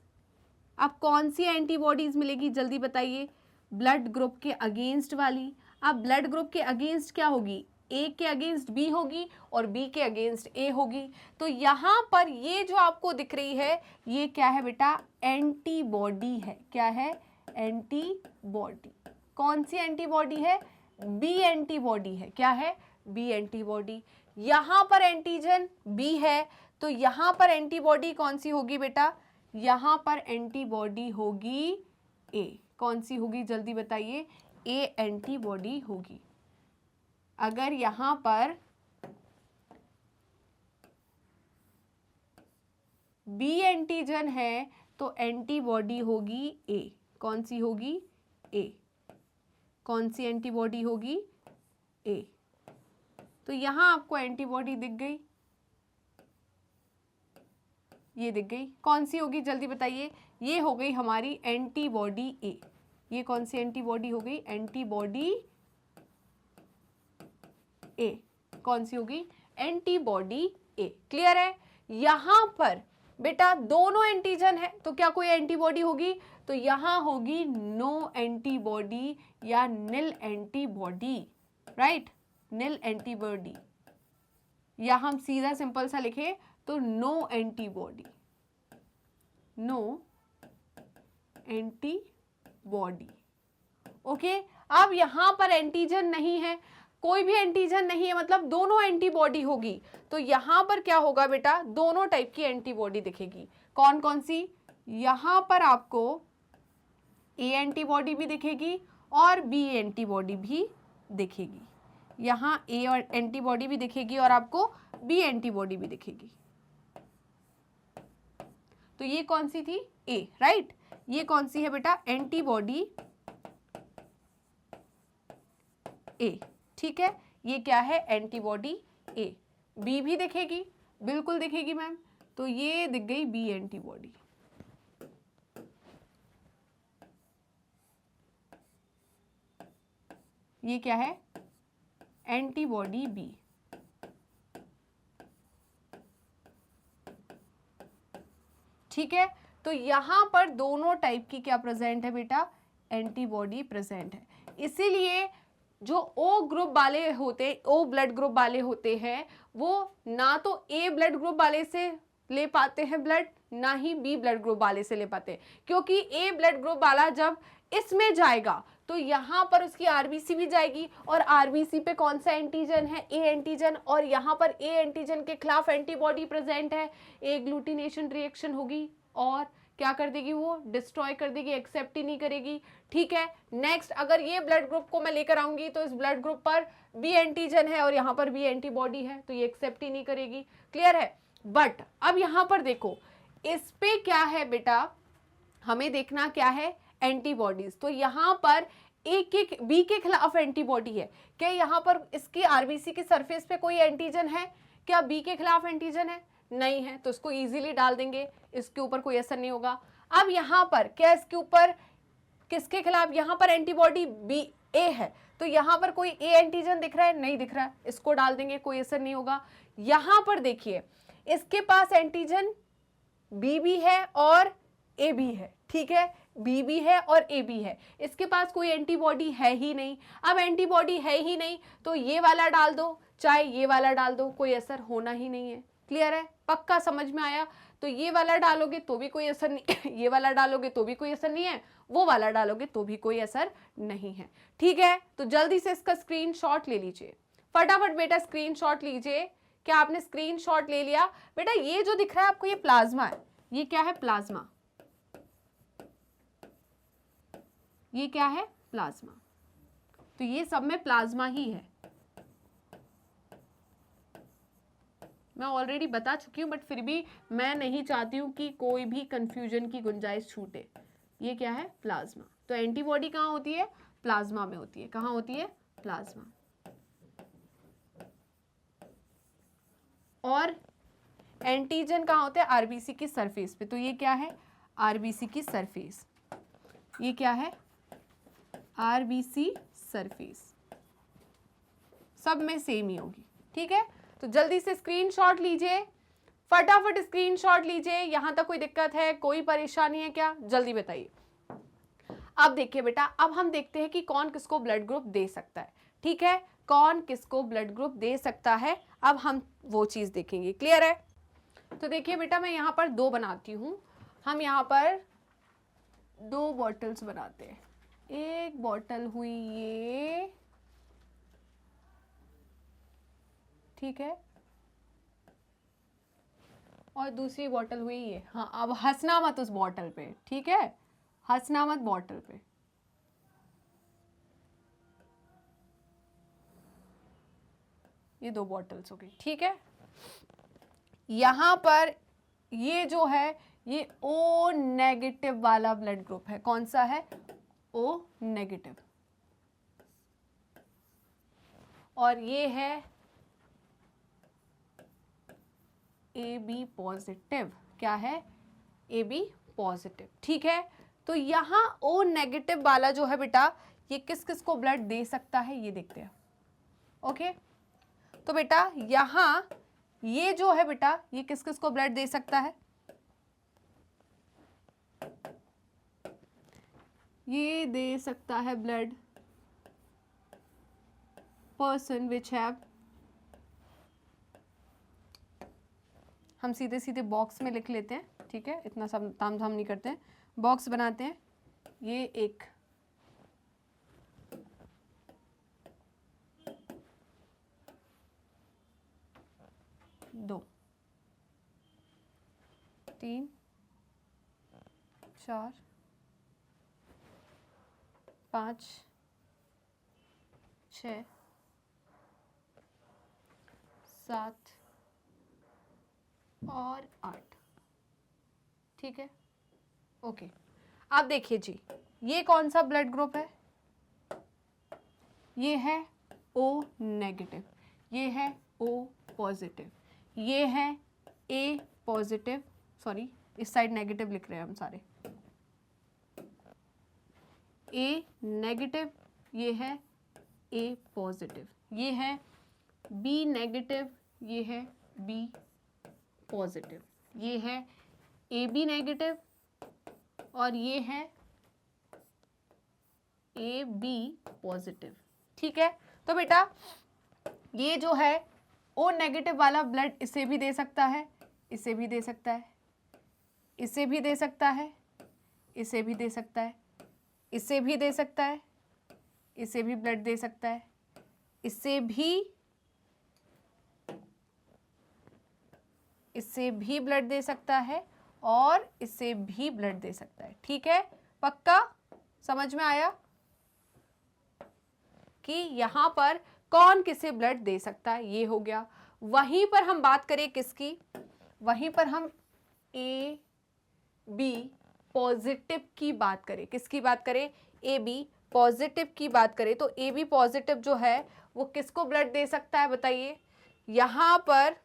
अब कौन सी एंटीबॉडीज मिलेगी, जल्दी बताइए, ब्लड ग्रुप के अगेंस्ट वाली। अब ब्लड ग्रुप के अगेंस्ट क्या होगी, ए के अगेंस्ट बी होगी और बी के अगेंस्ट ए होगी। तो यहां पर ये जो आपको दिख रही है ये क्या है बेटा, एंटीबॉडी है। क्या है, एंटीबॉडी। कौन सी एंटीबॉडी है, बी एंटीबॉडी है। क्या है, बी एंटीबॉडी। यहां पर एंटीजन बी है, तो यहां पर एंटीबॉडी कौन सी होगी बेटा, यहां पर एंटीबॉडी होगी ए। कौन सी होगी, जल्दी बताइए, ए एंटीबॉडी होगी। अगर यहां पर बी एंटीजन है तो एंटीबॉडी होगी ए। कौन सी होगी, ए। कौन सी एंटीबॉडी होगी, ए। तो यहां आपको एंटीबॉडी दिख गई, ये दिख गई। कौन सी होगी, जल्दी बताइए, ये हो गई हमारी एंटीबॉडी ए। ये कौन सी एंटीबॉडी हो गई, एंटीबॉडी ए। कौन सी होगी, एंटीबॉडी ए। क्लियर है। यहां पर बेटा दोनों एंटीजन है तो क्या कोई एंटीबॉडी होगी, तो यहां होगी नो एंटीबॉडी या nil antibody, right, nil antibody. या हम सीधा सिंपल सा लिखे तो no antibody, no antibody, okay. अब यहां पर एंटीजन नहीं है, कोई भी एंटीजन नहीं है, मतलब दोनों एंटीबॉडी होगी, तो यहां पर क्या होगा बेटा, दोनों टाइप की एंटीबॉडी दिखेगी। कौन कौन सी, यहां पर आपको ए एंटीबॉडी भी दिखेगी और बी एंटीबॉडी भी दिखेगी। यहां ए और एंटीबॉडी भी दिखेगी और आपको बी एंटीबॉडी भी दिखेगी। तो ये कौन सी थी, ए, राइट। ये कौन सी है बेटा, एंटीबॉडी ए, ठीक है। ये क्या है, एंटीबॉडी ए। बी भी दिखेगी, बिल्कुल दिखेगी मैम, तो ये दिख गई बी एंटीबॉडी। ये क्या है, एंटीबॉडी बी। ठीक है, तो यहां पर दोनों टाइप की क्या प्रेजेंट है बेटा, एंटीबॉडी प्रेजेंट है। इसीलिए जो ओ ग्रुप वाले होते, ओ ब्लड ग्रुप वाले होते हैं, वो ना तो ए ब्लड ग्रुप वाले से ले पाते हैं ब्लड, ना ही बी ब्लड ग्रुप वाले से ले पाते हैं, क्योंकि ए ब्लड ग्रुप वाला जब इसमें जाएगा तो यहाँ पर उसकी आरबीसी भी जाएगी, और आरबीसी पे कौन सा एंटीजन है, ए एंटीजन, और यहाँ पर ए एंटीजन के खिलाफ एंटीबॉडी प्रेजेंट है, ए ग्लूटिनेशन रिएक्शन होगी और क्या कर देगी, वो डिस्ट्रॉय कर देगी, एक्सेप्ट ही नहीं करेगी। ठीक है, नेक्स्ट अगर ये ब्लड ग्रुप को मैं लेकर आऊंगी तो इस ब्लड ग्रुप पर बी एंटीजन है और यहाँ पर बी एंटीबॉडी है, तो ये एक्सेप्ट ही नहीं करेगी। क्लियर है। बट अब यहाँ पर देखो, इस पे क्या है बेटा, हमें देखना क्या है, एंटीबॉडीज। तो यहाँ पर ए के बी के खिलाफ एंटीबॉडी है, क्या यहाँ पर इसकी आरबीसी की सरफेस पे कोई एंटीजन है, क्या बी के खिलाफ एंटीजन है, नहीं है, तो इसको इजीली डाल देंगे, इसके ऊपर कोई असर नहीं होगा। अब यहाँ पर क्या इसके ऊपर किसके खिलाफ, यहाँ पर एंटीबॉडी बी ए है, तो यहाँ पर कोई ए एंटीजन दिख रहा है, नहीं दिख रहा है, इसको डाल देंगे, कोई असर नहीं होगा। यहाँ पर देखिए इसके पास एंटीजन बी भी है और ए भी है। ठीक है, बी भी है और ए भी है, इसके पास कोई एंटीबॉडी है ही नहीं। अब एंटीबॉडी है ही नहीं तो ये वाला डाल दो चाहे ये वाला डाल दो, कोई असर होना ही नहीं है। क्लियर है, पक्का समझ में आया। तो ये वाला डालोगे तो भी कोई असर नहीं ये वाला डालोगे तो भी कोई असर नहीं है, वो वाला डालोगे तो भी कोई असर नहीं है। ठीक है, तो जल्दी से इसका स्क्रीनशॉट ले लीजिए, फटाफट बेटा स्क्रीनशॉट लीजिए। क्या आपने स्क्रीनशॉट ले लिया बेटा? ये जो दिख रहा है आपको, ये प्लाज्मा है। ये क्या है? प्लाज्मा। ये क्या है? प्लाज्मा। तो ये सब में प्लाज्मा ही है। मैं ऑलरेडी बता चुकी हूँ, बट फिर भी मैं नहीं चाहती हूँ कि कोई भी कंफ्यूजन की गुंजाइश छूटे। ये क्या है? प्लाज्मा। तो एंटीबॉडी कहाँ होती है? प्लाज्मा में होती है। कहाँ होती है? प्लाज्मा। और एंटीजन कहाँ होते हैं? आरबीसी की सरफेस पे। तो ये क्या है? आरबीसी की सरफेस। ये क्या है? RBC surface. सब में सेम ही होगी। ठीक है, तो जल्दी से स्क्रीनशॉट लीजिए, फटाफट स्क्रीनशॉट लीजिए। यहां तक कोई दिक्कत है, कोई परेशानी है क्या? जल्दी बताइए। अब देखिए बेटा, अब हम देखते हैं कि कौन किसको ब्लड ग्रुप दे सकता है। ठीक है, कौन किसको ब्लड ग्रुप दे सकता है, अब हम वो चीज देखेंगे। क्लियर है? तो देखिए बेटा, मैं यहाँ पर 2 बनाती हूँ। हम यहाँ पर 2 बॉटल्स बनाते हैं। एक बॉटल हुई ये, ठीक है, और दूसरी बॉटल हुई ये। हाँ, अब हंसना मत उस बॉटल पे, ठीक है, हंसना मत बॉटल पे। ये 2 बॉटल्स हो गई। ठीक है, यहां पर ये जो है ये ओ नेगेटिव वाला ब्लड ग्रुप है। कौन सा है? O negative. और ये है ए बी पॉजिटिव। क्या है? A B positive. ठीक है, तो यहाँ ओ नेगेटिव वाला जो है बेटा, ये किस किस को ब्लड दे सकता है ये देखते हैं। ओके, तो बेटा यहाँ ये जो है बेटा, ये किस किस को ब्लड दे सकता है? ये दे सकता है ब्लड पर्सन विच हैव, हम सीधे सीधे बॉक्स में लिख लेते हैं। ठीक है, इतना सब ताम झाम नहीं करते हैं, बॉक्स बनाते हैं। ये एक, दो, 3, 4, 5, 6, 7 और 8। ठीक है, ओके। अब देखिए जी, ये कौन सा ब्लड ग्रुप है? ये है ओ नेगेटिव, ये है ओ पॉजिटिव, ये है ए पॉजिटिव, सॉरी इस साइड नेगेटिव लिख रहे हैं हम सारे, ए नेगेटिव, ये है ए पॉजिटिव, ये है बी नेगेटिव, ये है बी पॉजिटिव, ये है ए बी नेगेटिव और ये है ए बी पॉजिटिव। ठीक है, तो बेटा ये जो है ओ नेगेटिव वाला ब्लड इसे भी दे सकता है, इसे भी दे सकता है, इसे भी दे सकता है, इसे भी दे सकता है, इसे भी दे सकता है, इसे भी ब्लड दे सकता है, इसे भी ब्लड दे सकता है और इसे भी ब्लड दे सकता है। ठीक है, पक्का समझ में आया कि यहां पर कौन किसे ब्लड दे सकता है, ये हो गया। वहीं पर हम बात करें किसकी, वहीं पर हम ए बी पॉजिटिव की बात करें, किसकी बात करें, ए बी पॉजिटिव की बात करें, तो ए बी पॉजिटिव जो है वो किसको ब्लड दे सकता है बताइए। यहां पर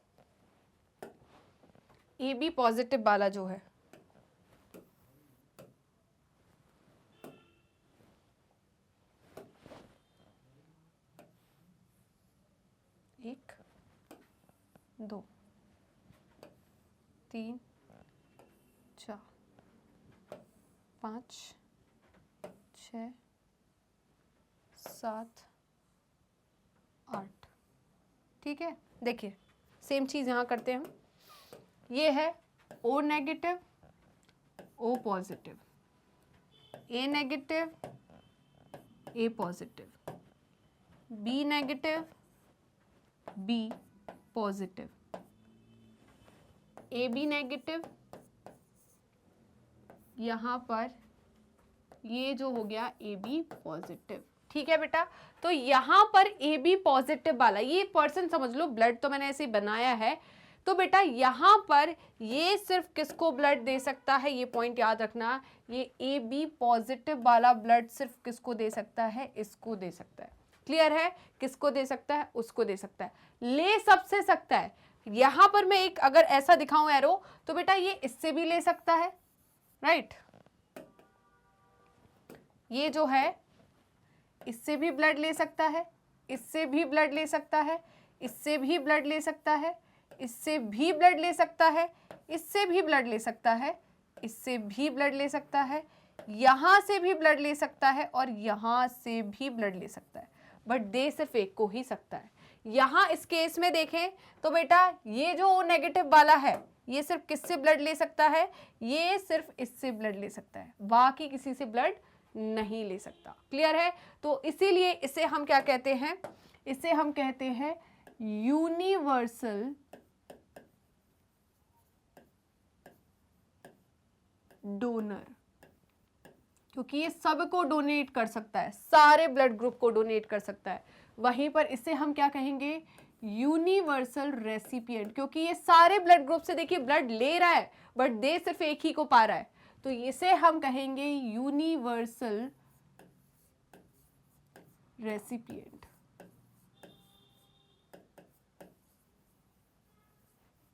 ए बी पॉजिटिव वाला जो है, एक, दो, तीन, चार, पाँच, छः, सात, आठ। ठीक है, देखिए सेम चीज़ यहाँ करते हैं हम। ये है O negative, O positive, A negative, A positive, B negative, B positive, A B negative, यहाँ पर ये जो हो गया ए बी पॉजिटिव। ठीक है बेटा, तो यहाँ पर ए बी पॉजिटिव वाला ये पर्सन समझ लो, ब्लड तो मैंने ऐसे बनाया है, तो बेटा यहाँ पर ये सिर्फ किसको ब्लड दे सकता है, ये पॉइंट याद रखना, ये ए बी पॉजिटिव वाला ब्लड सिर्फ किसको दे सकता है, इसको दे सकता है। क्लियर है, किसको दे सकता है, उसको दे सकता है, ले सबसे सकता है। यहाँ पर मैं एक अगर ऐसा दिखाऊं एरो, तो बेटा ये इससे भी ले सकता है, राइट, ये जो है इससे भी ब्लड ले सकता है, इससे भी ब्लड ले सकता है, इससे भी ब्लड ले सकता है, इससे भी ब्लड ले सकता है, इससे भी ब्लड ले सकता है, इससे भी ब्लड ले सकता है, यहाँ से भी ब्लड ले सकता है और यहाँ से भी ब्लड ले सकता है, बट दे सिर्फ एक को ही सकता है। यहाँ इस केस में देखें तो बेटा ये जो ओ नेगेटिव वाला है ये सिर्फ किससे ब्लड ले सकता है, ये सिर्फ इससे ब्लड ले सकता है, बाकी किसी से ब्लड नहीं ले सकता। क्लियर है, तो इसीलिए इसे हम क्या कहते हैं, इसे हम कहते हैं यूनिवर्सल डोनर, क्योंकि ये सबको डोनेट कर सकता है, सारे ब्लड ग्रुप को डोनेट कर सकता है। वहीं पर इसे हम क्या कहेंगे, यूनिवर्सल रेसिपिएंट, क्योंकि ये सारे ब्लड ग्रुप से देखिए ब्लड ले रहा है बट दे सिर्फ एक ही को पा रहा है, तो इसे हम कहेंगे यूनिवर्सल रेसिपिएंट।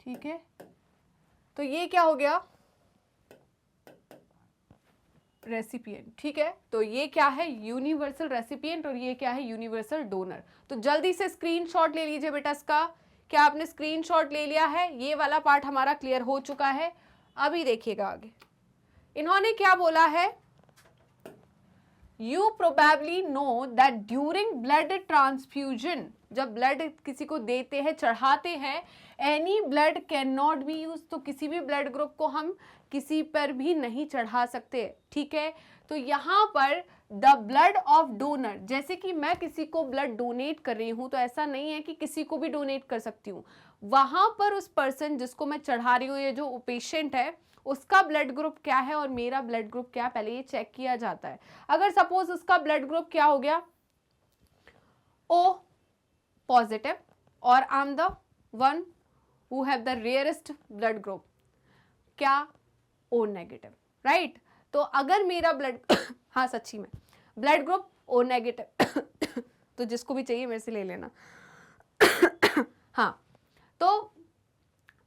ठीक है, तो ये क्या हो गया, रेसिपिएंट। ठीक है, तो ये क्या है, यूनिवर्सल रेसिपिएंट, और ये क्या है, यूनिवर्सल डोनर। तो जल्दी से स्क्रीनशॉट ले लीजिए बेटा इसका। क्या आपने स्क्रीनशॉट ले लिया है, ये वाला पार्ट हमारा क्लियर हो चुका है। अभी देखिएगा आगे इन्होंने क्या बोला है, you probably know that during blood transfusion, जब ब्लड किसी को देते हैं, चढ़ाते हैं, any blood can not be use, तो किसी भी ब्लड ग्रुप को हम किसी पर भी नहीं चढ़ा सकते। ठीक है, तो यहाँ पर द ब्लड ऑफ डोनर, जैसे कि मैं किसी को ब्लड डोनेट कर रही हूँ, तो ऐसा नहीं है कि किसी को भी डोनेट कर सकती हूँ, वहां पर उस पर्सन जिसको मैं चढ़ा रही हूँ, ये जो पेशेंट है, उसका ब्लड ग्रुप क्या है और मेरा ब्लड ग्रुप क्या है, पहले ये चेक किया जाता है। अगर सपोज उसका ब्लड ग्रुप क्या हो गया, ओ पॉजिटिव, और I am the one who have the rarest blood group, क्या, ओ नेगेटिव, राइट। तो अगर मेरा ब्लड हाँ सच्ची में ब्लड ग्रुप ओ नेगेटिव तो जिसको भी चाहिए मेरे से ले लेना हाँ, तो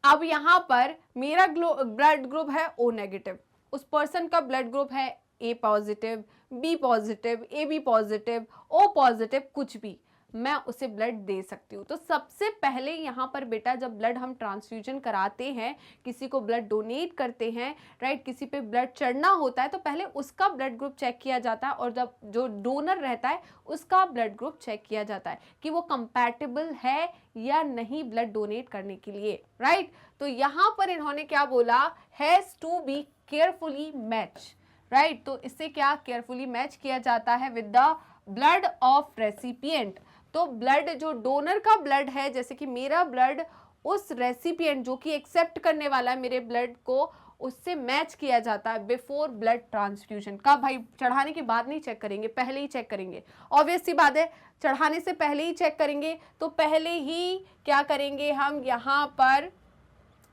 अब यहाँ पर मेरा ब्लड ग्रुप है ओ नेगेटिव, उस पर्सन का ब्लड ग्रुप है A positive, B positive, A B positive, O positive, कुछ भी, मैं उसे ब्लड दे सकती हूँ। तो सबसे पहले यहाँ पर बेटा जब ब्लड हम ट्रांसफ्यूजन कराते हैं, किसी को ब्लड डोनेट करते हैं, राइट, किसी पे ब्लड चढ़ना होता है, तो पहले उसका ब्लड ग्रुप चेक किया जाता है, और जब जो डोनर रहता है उसका ब्लड ग्रुप चेक किया जाता है कि वो कंपैटिबल है या नहीं ब्लड डोनेट करने के लिए, राइट। तो यहाँ पर इन्होंने क्या बोला, has to be carefully match, right. तो इससे क्या केयरफुली मैच किया जाता है with the blood of recipient. तो ब्लड जो डोनर का ब्लड है, जैसे कि मेरा ब्लड उस रेसिपिएंट जो कि एक्सेप्ट करने वाला है मेरे ब्लड को, उससे मैच किया जाता है बिफोर ब्लड ट्रांसफ्यूजन का। भाई चढ़ाने के बाद नहीं चेक करेंगे, पहले ही चेक करेंगे, ऑब्वियस सी बात है, चढ़ाने से पहले ही चेक करेंगे। तो पहले ही क्या करेंगे हम, यहाँ पर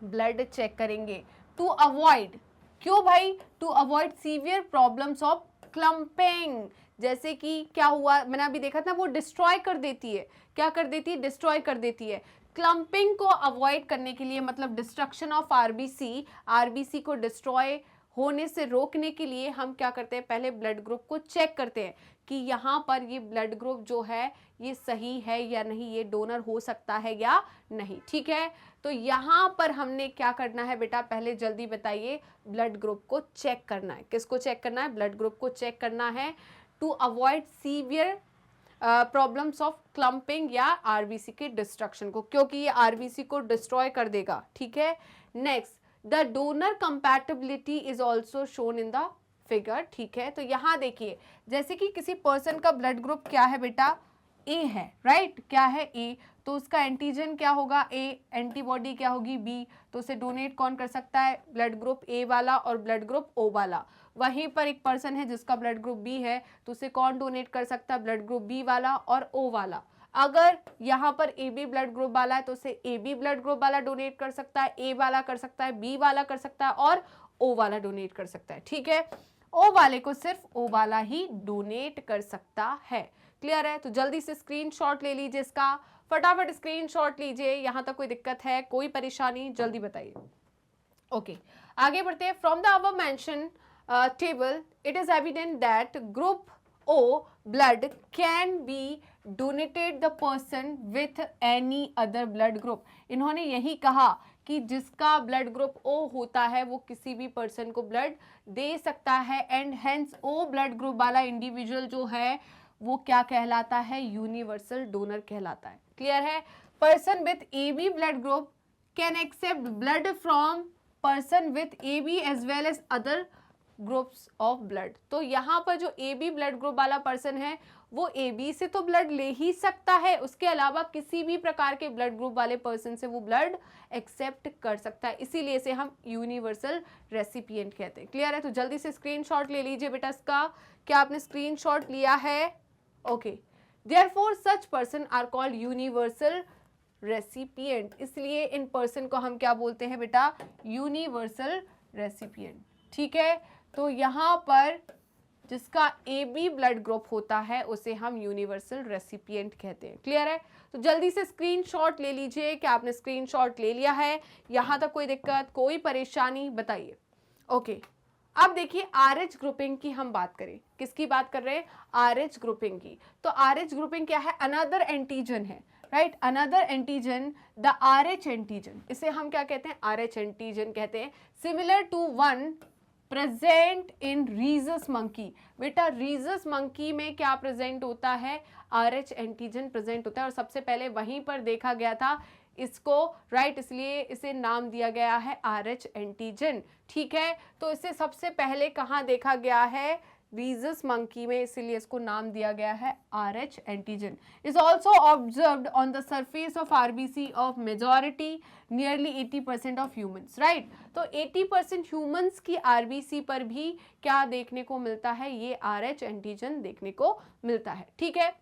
ब्लड चेक करेंगे टू अवॉइड, क्यों भाई, to avoid severe problems of clumping. जैसे कि क्या हुआ, मैंने अभी देखा था, वो डिस्ट्रॉय कर देती है, क्या कर देती है, डिस्ट्रॉय कर देती है। क्लम्पिंग को अवॉइड करने के लिए, मतलब डिस्ट्रक्शन ऑफ आरबीसी, आरबीसी को डिस्ट्रॉय होने से रोकने के लिए हम क्या करते हैं, पहले ब्लड ग्रुप को चेक करते हैं कि यहाँ पर ये ब्लड ग्रुप जो है ये सही है या नहीं, ये डोनर हो सकता है या नहीं, ठीक है। तो यहाँ पर हमने क्या करना है बेटा, पहले जल्दी बताइए, ब्लड ग्रुप को चेक करना है। किसको चेक करना है, ब्लड ग्रुप को चेक करना है to avoid severe problems of clumping या आरबीसी के डिस्ट्रक्शन को, क्योंकि ये आरबीसी को डिस्ट्रॉय कर देगा, ठीक है। Next, the donor compatibility is also shown in the figure, ठीक है। तो यहाँ देखिए, जैसे कि किसी पर्सन का ब्लड ग्रुप क्या है बेटा, ए है, राइट, क्या है, ए, तो उसका एंटीजन क्या होगा, ए, एंटीबॉडी क्या होगी, बी, तो उसे डोनेट कौन कर सकता है, ब्लड ग्रुप ए वाला और ब्लड ग्रुप ओ वाला। वहीं पर एक पर्सन है जिसका ब्लड ग्रुप बी है, तो उसे कौन डोनेट कर सकता है, ब्लड ग्रुप बी वाला और ओ वाला। अगर यहाँ पर ए बी ब्लड ग्रुप वाला है तो उसे ए बी ब्लड ग्रुप वाला डोनेट कर सकता है, ए वाला कर सकता है, बी वाला कर सकता है और ओ वाला डोनेट कर सकता है, ठीक है। ओ वाले को सिर्फ ओ वाला ही डोनेट कर सकता है, क्लियर है। तो जल्दी से स्क्रीनशॉट ले लीजिए इसका, फटाफट स्क्रीनशॉट लीजिए, यहाँ तक कोई दिक्कत है, कोई परेशानी, जल्दी बताइए। ओके, आगे बढ़ते हैं। From the above mention table it is evident that group O blood can be donated the person with any other blood group। इन्होंने यही कहा कि जिसका ब्लड ग्रुप O होता है वो किसी भी पर्सन को ब्लड दे सकता है, and hence O blood group वाला इंडिविजुअल जो है वो क्या कहलाता है, यूनिवर्सल डोनर कहलाता है, क्लियर है। Person with AB blood group can accept blood from person with AB as well as other groups of blood. तो यहाँ पर जो AB ब्लड ग्रुप वाला पर्सन है वो AB से तो ब्लड ले ही सकता है, उसके अलावा किसी भी प्रकार के ब्लड ग्रुप वाले पर्सन से वो ब्लड एक्सेप्ट कर सकता है, इसीलिए इसे हम यूनिवर्सल रेसिपिएंट कहते हैं, क्लियर है। तो जल्दी से स्क्रीनशॉट ले लीजिए बेटा इसका, क्या आपने स्क्रीनशॉट लिया है, okay. Therefore such person are called universal recipient, इसलिए इन पर्सन को हम क्या बोलते हैं बेटा, यूनिवर्सल रेसिपिएंट, ठीक है। तो यहाँ पर जिसका AB ब्लड ग्रुप होता है उसे हम यूनिवर्सल रेसिपिएंट कहते हैं, क्लियर है। तो जल्दी से स्क्रीनशॉट ले लीजिए, क्या आपने स्क्रीनशॉट ले लिया है, यहाँ तक कोई दिक्कत, कोई परेशानी, बताइए। ओके, अब देखिए RH ग्रुपिंग की हम बात करें, किसकी बात कर रहे हैं, RH ग्रुपिंग की। तो RH ग्रुपिंग क्या है, अनदर एंटीजन है, right, another antigen, the RH antigen, इसे हम क्या कहते हैं, RH एंटीजन कहते हैं, similar to one present in rhesus monkey. बेटा रीजस मंकी में क्या प्रेजेंट होता है, RH एंटीजन प्रेजेंट होता है, और सबसे पहले वहीं पर देखा गया था इसको, राइट, इसलिए इसे नाम दिया गया है RH एंटीजन, ठीक है। तो इसे सबसे पहले कहाँ देखा गया है, रीजस मंकी में, इसीलिए इसको नाम दिया गया है RH antigen. Is also observed on the surface of RBC of majority nearly 80% of humans, right. तो 80% ह्यूमंस की RBC पर भी क्या देखने को मिलता है, ये RH एंटीजन देखने को मिलता है, ठीक है।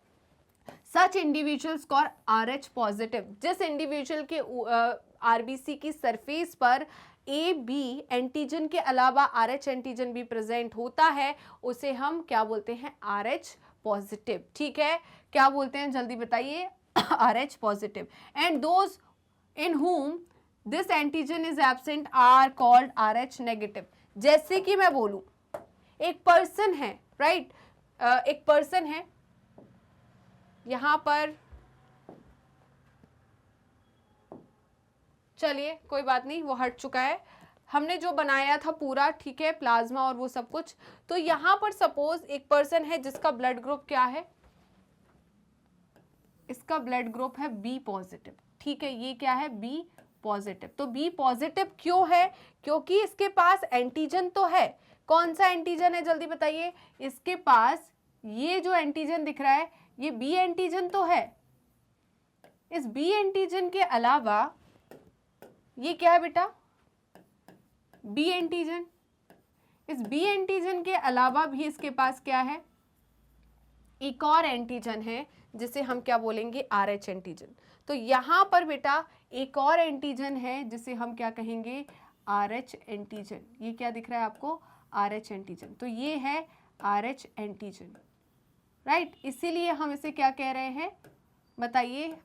सच इंडिविजुअल्स कॉल RH पॉजिटिव, जिस इंडिविजुअल के RBC की सरफेस पर AB एंटीजन के अलावा RH एंटीजन भी प्रेजेंट होता है उसे हम क्या बोलते हैं, RH पॉजिटिव, ठीक है। क्या बोलते हैं, जल्दी बताइए, RH positive. And those in whom this antigen is absent are called RH negative. जैसे कि मैं बोलूं एक पर्सन है, राइट, एक पर्सन है, यहां पर चलिए कोई बात नहीं, वो हट चुका है, हमने जो बनाया था पूरा, ठीक है, प्लाज्मा और वो सब कुछ। तो यहां पर सपोज एक पर्सन है जिसका ब्लड ग्रुप क्या है, इसका ब्लड ग्रुप है बी पॉजिटिव, ठीक है, ये क्या है, बी पॉजिटिव। तो बी पॉजिटिव क्यों है, क्योंकि इसके पास एंटीजन तो है। कौन सा एंटीजन है जल्दी बताइए, इसके पास ये जो एंटीजन दिख रहा है ये बी एंटीजन तो है। इस बी एंटीजन के अलावा ये क्या है बेटा, बी एंटीजन। इस बी एंटीजन के अलावा भी इसके पास क्या है, एक और एंटीजन है जिसे हम क्या बोलेंगे, आर एच एंटीजन। तो यहां पर बेटा एक और एंटीजन है जिसे हम क्या कहेंगे, आर एच एंटीजन। ये क्या दिख रहा है आपको, आर एच एंटीजन। तो ये है आर एच एंटीजन, राइट। इसीलिए हम इसे क्या कह रहे हैं, बताइए,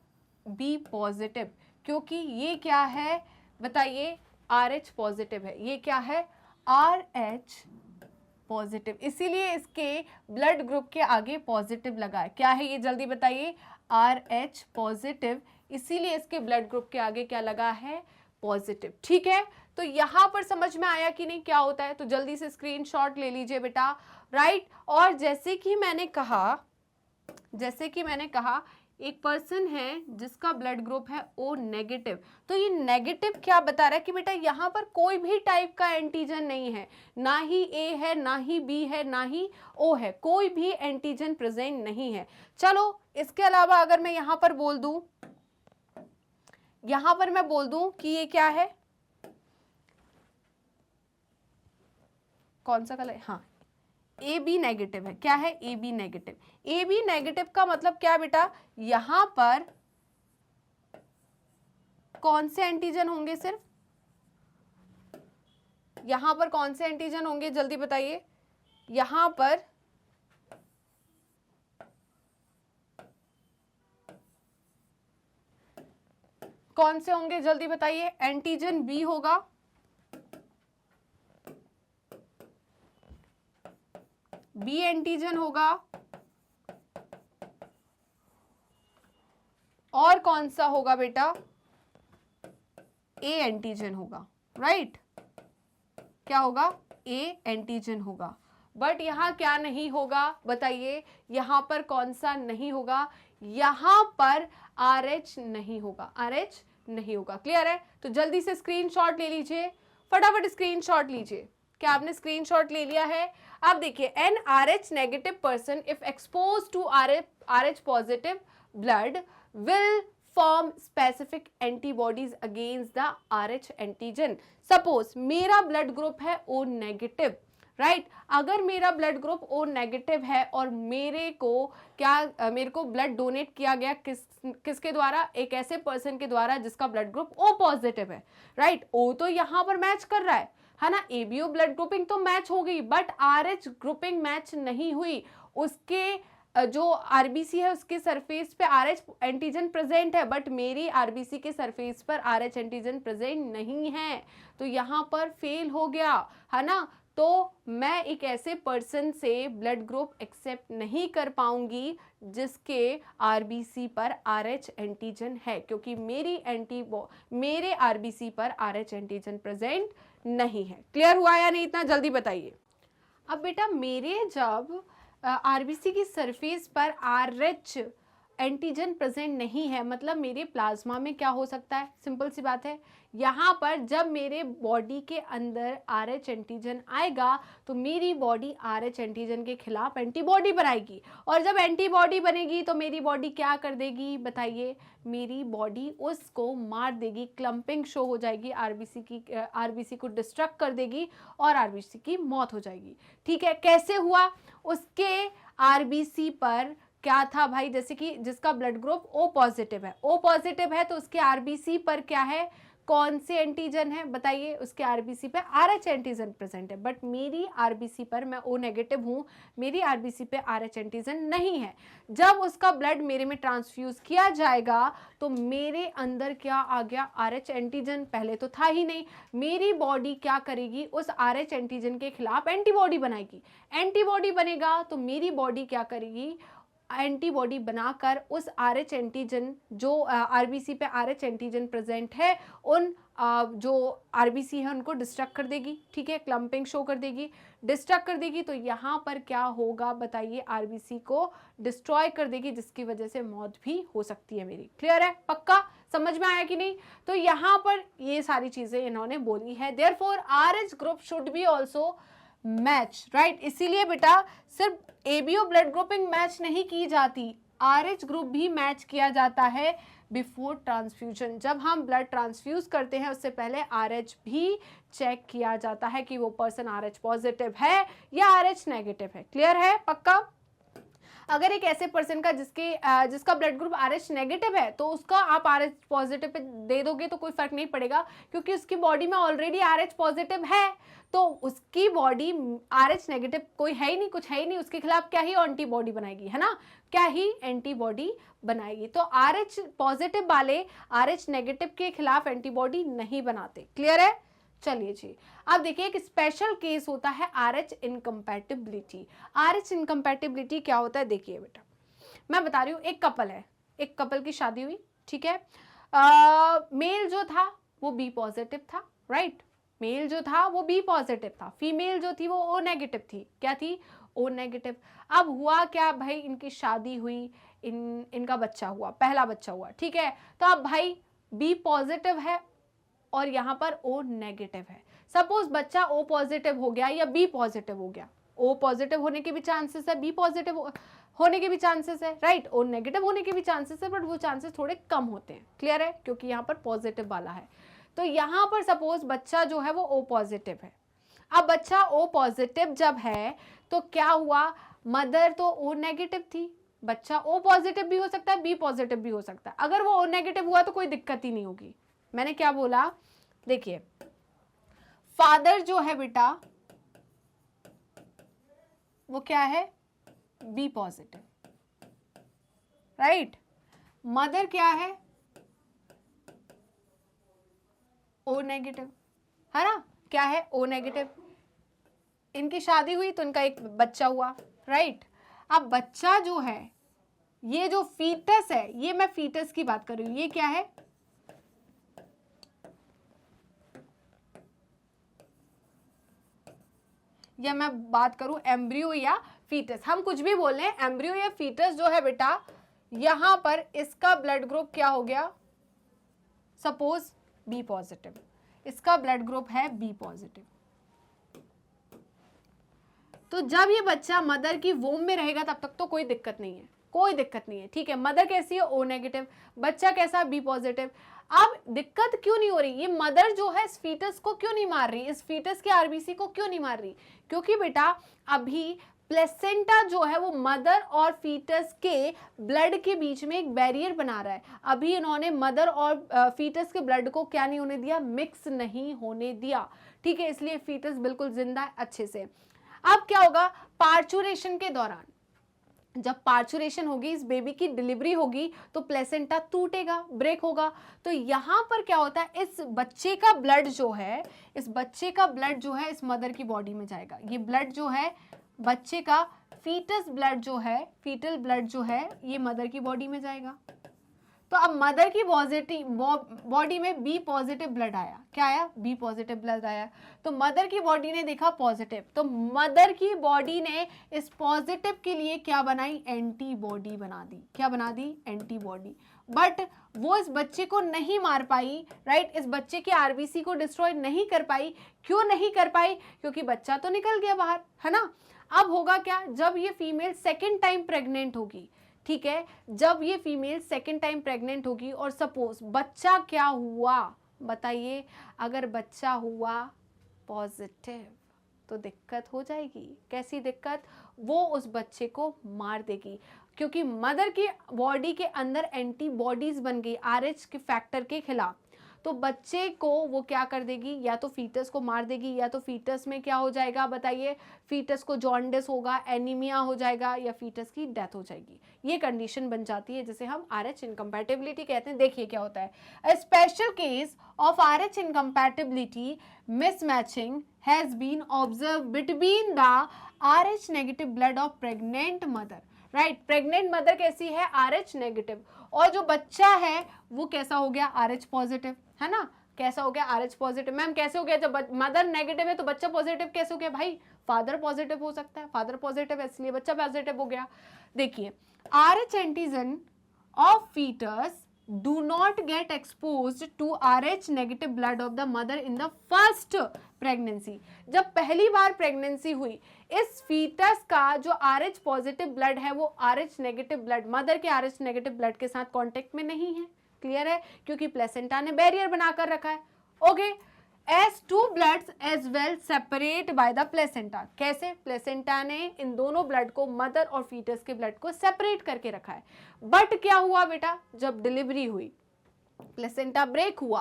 बी पॉजिटिव, क्योंकि ये क्या है बताइए, आर एच पॉजिटिव है। ये क्या है, आर एच पॉजिटिव, इसीलिए इसके ब्लड ग्रुप के आगे पॉजिटिव लगा है। क्या है ये जल्दी बताइए, आर एच पॉजिटिव, इसीलिए इसके ब्लड ग्रुप के आगे क्या लगा है, पॉजिटिव। ठीक है, तो यहां पर समझ में आया कि नहीं क्या होता है, तो जल्दी से स्क्रीनशॉट ले लीजिए बेटा, राइट। और जैसे कि मैंने कहा एक पर्सन है जिसका ब्लड ग्रुप है ओ नेगेटिव। तो ये नेगेटिव क्या बता रहा है कि बेटा यहाँ पर कोई भी टाइप का एंटीजन नहीं है, ना ही ए है, ना ही बी है, ना ही ओ है, कोई भी एंटीजन प्रेजेंट नहीं है। चलो इसके अलावा अगर मैं यहाँ पर बोल दूं कि ये क्या है, कौन सा कलर, हाँ, ए बी नेगेटिव है। क्या है, A B negative. A B negative का मतलब क्या बेटा, यहां पर कौन से एंटीजन होंगे, सिर्फ यहां पर कौन से एंटीजन होंगे जल्दी बताइए, यहां पर कौन से होंगे जल्दी बताइए, एंटीजन बी होगा, बी एंटीजन होगा, और कौन सा होगा बेटा, ए एंटीजन होगा, राइट। क्या होगा, ए एंटीजन होगा। बट यहां क्या नहीं होगा बताइए, यहां पर कौन सा नहीं होगा, यहां पर आर एच नहीं होगा, आर एच नहीं होगा। क्लियर है, तो जल्दी से स्क्रीनशॉट ले लीजिए, फटाफट स्क्रीनशॉट लीजिए। क्या आपने स्क्रीनशॉट ले लिया है? आप देखिए, an R H negative person if expose to R H positive blood will form specific antibodies against the RH antigen. Suppose मेरा ब्लड ग्रुप है O नेगेटिव, राइट। अगर मेरा ब्लड ग्रुप O नेगेटिव है और मेरे को ब्लड डोनेट किया गया किसके द्वारा, एक ऐसे पर्सन के द्वारा जिसका ब्लड ग्रुप O पॉजिटिव है, राइट। O तो यहाँ पर मैच कर रहा है ना, ABO ब्लड ग्रुपिंग तो मैच हो गई, बट RH ग्रुपिंग मैच नहीं हुई। उसके जो आरबीसी है उसके सरफेस पे आरएच एंटीजन प्रेजेंट है, बट मेरी आरबीसी के सरफेस पर आरएच एंटीजन प्रेजेंट नहीं है, तो यहाँ पर फेल हो गया, है ना। तो मैं एक ऐसे पर्सन से ब्लड ग्रुप एक्सेप्ट नहीं कर पाऊंगी जिसके आरबीसी पर आरएच एंटीजन है, क्योंकि मेरे आरबीसी पर आरएच एंटीजन प्रेजेंट नहीं है। क्लियर हुआ या नहीं, इतना जल्दी बताइए। अब बेटा मेरे जब आरबीसी की सरफेस पर आरएच एंटीजन प्रेजेंट नहीं है, मतलब मेरे प्लाज्मा में क्या हो सकता है, सिंपल सी बात है, यहाँ पर जब मेरे बॉडी के अंदर आरएच एंटीजन आएगा तो मेरी बॉडी आरएच एंटीजन के खिलाफ एंटीबॉडी बनाएगी, और जब एंटीबॉडी बनेगी तो मेरी बॉडी क्या कर देगी बताइए, मेरी बॉडी उसको मार देगी, क्लम्पिंग शो हो जाएगी, आरबीसी को डिस्ट्रक्ट कर देगी और आरबीसी की मौत हो जाएगी। ठीक है, कैसे हुआ, उसके आरबीसी पर क्या था भाई, जैसे कि जिसका ब्लड ग्रुप O पॉजिटिव है, O पॉजिटिव है तो उसके आरबीसी पर क्या है, कौन से एंटीजन है बताइए, उसके आरबीसी पे RH एंटीजन प्रेजेंट है, बट मेरी आरबीसी पर, मैं O नेगेटिव हूँ, मेरी आरबीसी पे RH एंटीजन नहीं है। जब उसका ब्लड मेरे में ट्रांसफ्यूज किया जाएगा तो मेरे अंदर क्या आ गया, RH एंटीजन, पहले तो था ही नहीं। मेरी बॉडी क्या करेगी, उस RH एंटीजन के खिलाफ एंटीबॉडी बनाएगी। एंटीबॉडी बनेगा तो मेरी बॉडी क्या करेगी, एंटीबॉडी बनाकर उस RH एंटीजन, जो आरबीसी पे RH एंटीजन प्रेजेंट है, उन जो आरबीसी है उनको डिस्ट्रक्ट कर देगी। ठीक है, क्लम्पिंग शो कर देगी, डिस्ट्रक्ट कर देगी। तो यहाँ पर क्या होगा बताइए, आरबीसी को डिस्ट्रॉय कर देगी, जिसकी वजह से मौत भी हो सकती है मेरी। क्लियर है, पक्का समझ में आया कि नहीं? तो यहाँ पर ये सारी चीजें इन्होंने बोली है। Therefore RH group should be also match, right. इसीलिए बेटा सिर्फ एबीओ ब्लड ग्रुपिंग मैच नहीं की जाती, RH ग्रुप भी मैच किया जाता है बिफोर ट्रांसफ्यूजन। जब हम ब्लड ट्रांसफ्यूज करते हैं उससे पहले RH भी चेक किया जाता है कि वो पर्सन RH पॉजिटिव है या RH नेगेटिव है। क्लियर है, पक्का? अगर एक ऐसे पर्सन का जिसका ब्लड ग्रुप RH नेगेटिव है तो उसका आप RH पॉजिटिव पे दे दोगे तो कोई फर्क नहीं पड़ेगा, क्योंकि उसकी बॉडी में ऑलरेडी RH पॉजिटिव है, तो उसकी बॉडी RH नेगेटिव कोई है ही नहीं, कुछ है ही नहीं, उसके खिलाफ क्या ही एंटीबॉडी बनाएगी, है ना, क्या ही एंटीबॉडी बनाएगी। तो RH पॉजिटिव वाले RH नेगेटिव के खिलाफ एंटीबॉडी नहीं बनाते। क्लियर है? चलिए जी, अब देखिए एक स्पेशल केस होता है RH इनकम्पैटिबिलिटी। RH इनकम्पैटिबिलिटी क्या होता है, देखिए बेटा मैं बता रही हूँ। एक कपल है, एक कपल की शादी हुई, ठीक है। मेल जो था वो B पॉजिटिव था, राइट। मेल जो था वो B पॉजिटिव था, फीमेल जो थी वो O नेगेटिव थी। क्या थी? O negative. अब हुआ क्या भाई, इनकी शादी हुई, इनका बच्चा हुआ, पहला बच्चा हुआ, ठीक है। तो अब भाई B पॉजिटिव है और यहाँ पर O नेगेटिव है। सपोज बच्चा O पॉजिटिव हो गया या B पॉजिटिव हो गया, O पॉजिटिव होने के भी चांसेस है, B पॉजिटिव होने के भी चांसेस है, राइट। O नेगेटिव होने के भी चांसेस है, बट वो चांसेस थोड़े कम होते हैं। क्लियर है, क्योंकि यहाँ पर पॉजिटिव वाला है। तो यहाँ पर सपोज बच्चा जो है वो O पॉजिटिव है। अब बच्चा O पॉजिटिव जब है तो क्या हुआ, मदर तो O नेगेटिव थी, बच्चा O पॉजिटिव भी हो सकता है, B पॉजिटिव भी हो सकता है। अगर वो O नेगेटिव हुआ तो कोई दिक्कत ही नहीं होगी। मैंने क्या बोला, देखिए फादर जो है बेटा वो क्या है, B पॉजिटिव, राइट। मदर क्या है, O नेगेटिव, है ना, क्या है, O नेगेटिव। इनकी शादी हुई तो इनका एक बच्चा हुआ, राइट। अब बच्चा जो है, ये जो फीटस है, ये मैं फीटस की बात कर रही हूं, ये क्या है, या मैं बात करूं एम्ब्रियो या फीटस, हम कुछ भी बोल रहे हैं। एम्ब्रियो या फीटस जो है बेटा, यहां पर इसका ब्लड ग्रुप क्या हो गया, सपोज B पॉजिटिव, इसका ब्लड ग्रुप है B पॉजिटिव। तो जब ये बच्चा मदर की वोम में रहेगा तब तक तो कोई दिक्कत नहीं है, कोई दिक्कत नहीं है, ठीक है। मदर कैसी है, O नेगेटिव, बच्चा कैसा, B पॉजिटिव। अब दिक्कत क्यों नहीं हो रही, ये मदर जो है इस फीटस को क्यों नहीं मार रही, इस फीटस के आरबीसी को क्यों नहीं मार रही, क्योंकि बेटा अभी प्लेसेंटा जो है वो मदर और फीटस के ब्लड के बीच में एक बैरियर बना रहा है। अभी इन्होंने मदर और फीटस के ब्लड को क्या नहीं होने दिया, मिक्स नहीं होने दिया, ठीक है। इसलिए फीटस बिल्कुल जिंदा है अच्छे से। अब क्या होगा, पार्चुरेशन के दौरान, जब पार्चुरेशन होगी, इस बेबी की डिलीवरी होगी, तो प्लेसेंटा टूटेगा, ब्रेक होगा। तो यहाँ पर क्या होता है, इस बच्चे का ब्लड जो है, इस बच्चे का ब्लड जो है इस मदर की बॉडी में जाएगा। ये ब्लड जो है बच्चे का, फीटस ब्लड जो है, फीटल ब्लड जो है, ये मदर की बॉडी में जाएगा। तो अब मदर की बॉडी में B पॉजिटिव ब्लड आया, क्या आया, B पॉजिटिव ब्लड आया। तो मदर की बॉडी ने देखा पॉजिटिव, तो मदर की बॉडी ने इस पॉजिटिव के लिए क्या बनाई, एंटीबॉडी बना दी। क्या बना दी, एंटीबॉडी। बट वो इस बच्चे को नहीं मार पाई, राइट, इस बच्चे के आरबीसी को डिस्ट्रॉय नहीं कर पाई। क्यों नहीं कर पाई, क्योंकि बच्चा तो निकल गया बाहर, है ना। अब होगा क्या, जब ये फीमेल सेकेंड टाइम प्रेग्नेंट होगी, ठीक है, जब ये फीमेल सेकेंड टाइम प्रेग्नेंट होगी और सपोज बच्चा क्या हुआ, बताइए, अगर बच्चा हुआ पॉजिटिव तो दिक्कत हो जाएगी। कैसी दिक्कत, वो उस बच्चे को मार देगी, क्योंकि मदर की बॉडी के अंदर एंटीबॉडीज बन गई RH के फैक्टर के खिलाफ। तो बच्चे को वो क्या कर देगी, या तो फीटस को मार देगी, या तो फीटस में क्या हो जाएगा बताइए, फीटस को जॉन्डिस होगा, एनीमिया हो जाएगा, या फीटस की डेथ हो जाएगी। ये कंडीशन बन जाती है जिसे हम RH इनकम्पैटिबिलिटी कहते हैं। देखिए क्या होता है, a special case of RH incompatibility mismatching has been observed between the RH negative blood of pregnant mother, right. Pregnant mother कैसी है, RH नेगेटिव, और जो बच्चा है वो कैसा हो गया, RH पॉजिटिव, है ना। कैसा हो गया, RH पॉजिटिव। मैम कैसे हो गया, जब मदर नेगेटिव है तो बच्चा पॉजिटिव कैसे हो गया, भाई फादर पॉजिटिव हो सकता है, फादर पॉजिटिव है इसलिए बच्चा पॉजिटिव हो गया। देखिए RH antigen of fetus do not get exposed to RH negative blood of the mother in the first pregnancy। जब पहली बार प्रेगनेंसी हुई, इस फीटस का जो RH पॉजिटिव ब्लड है वो RH नेगेटिव ब्लड, मदर के RH नेगेटिव ब्लड के साथ कांटेक्ट में नहीं है। क्लियर है, क्योंकि प्लेसेंटा ने बैरियर बनाकर रखा है। Okay, as two bloods as well separate by the placenta। कैसे, प्लेसेंटा ने इन दोनों ब्लड को, मदर और फीटस के ब्लड को सेपरेट करके रखा है। बट क्या हुआ बेटा, जब डिलीवरी हुई प्लेसेंटा ब्रेक हुआ,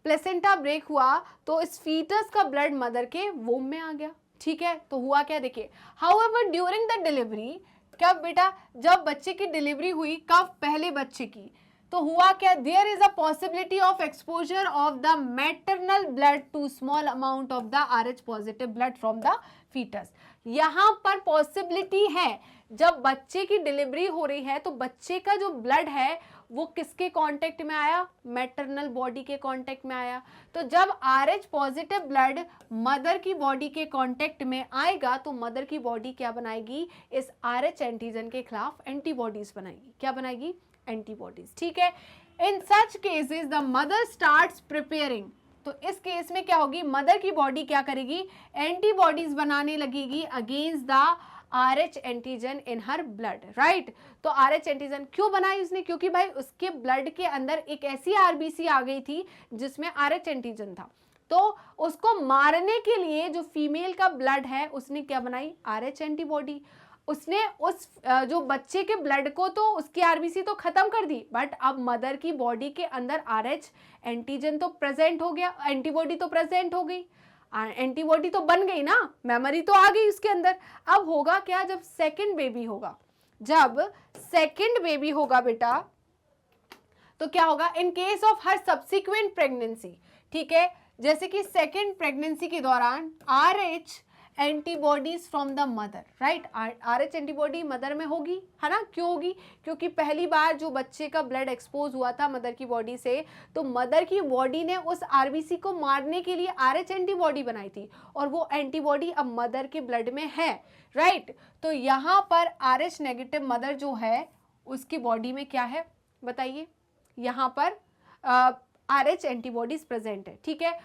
प्लेसेंटा ब्रेक हुआ तो इस फीटस का ब्लड मदर के वोम में आ गया। ठीक है, तो हुआ क्या, देखिए हाउएवर ड्यूरिंग द डिलीवरी, कब बेटा, जब बच्चे की डिलीवरी हुई, कब, पहले बच्चे की, तो हुआ क्या, there is a possibility of exposure of the maternal blood to small amount of the RH positive blood from the fetus. यहां पर पॉसिबिलिटी है, जब बच्चे की डिलीवरी हो रही है तो बच्चे का जो ब्लड है वो किसके कांटेक्ट में आया, मैटरनल बॉडी के कांटेक्ट में आया। तो जब RH पॉजिटिव ब्लड मदर की बॉडी के कांटेक्ट में आएगा तो मदर की बॉडी क्या बनाएगी, इस RH एंटीजन के खिलाफ एंटीबॉडीज बनाएगी। क्या बनाएगी, एंटीबॉडीज। ठीक है, in such cases the mother starts preparing, तो इस केस में क्या होगी, मदर की बॉडी क्या करेगी, एंटीबॉडीज बनाने लगेगी against the RH antigen in her blood, right. तो RH एंटीजन क्यों बनाई उसने, क्योंकि भाई उसके ब्लड के अंदर एक ऐसी RBC आ गई थी जिसमें RH एंटीजन था, तो उसको मारने के लिए जो फीमेल का ब्लड है उसने क्या बनाई, RH एंटीबॉडी। उसने उस जो बच्चे के ब्लड को तो उसकी RBC तो खत्म कर दी, बट अब मदर की बॉडी के अंदर RH एंटीजन तो प्रेजेंट हो गया, एंटीबॉडी तो प्रेजेंट हो गई, एंटीबॉडी तो बन गई ना, मेमोरी तो आ गई उसके अंदर। अब होगा क्या, जब सेकंड बेबी होगा, जब सेकंड बेबी होगा बेटा, तो क्या होगा, in case of her subsequent pregnancy, ठीक है, जैसे कि सेकंड प्रेगनेंसी के दौरान RH antibodies from the mother, right. RH antibody mother में होगी, है ना, क्यों होगी, क्योंकि पहली बार जो बच्चे का ब्लड एक्सपोज हुआ था मदर की बॉडी से, तो मदर की बॉडी ने उस RBC को मारने के लिए RH एंटीबॉडी बनाई थी, और वो एंटीबॉडी अब मदर के ब्लड में है, राइट। तो यहाँ पर RH नेगेटिव मदर जो है उसकी बॉडी में क्या है बताइए, यहाँ पर RH एंटीबॉडीज प्रेजेंट है। ठीक है,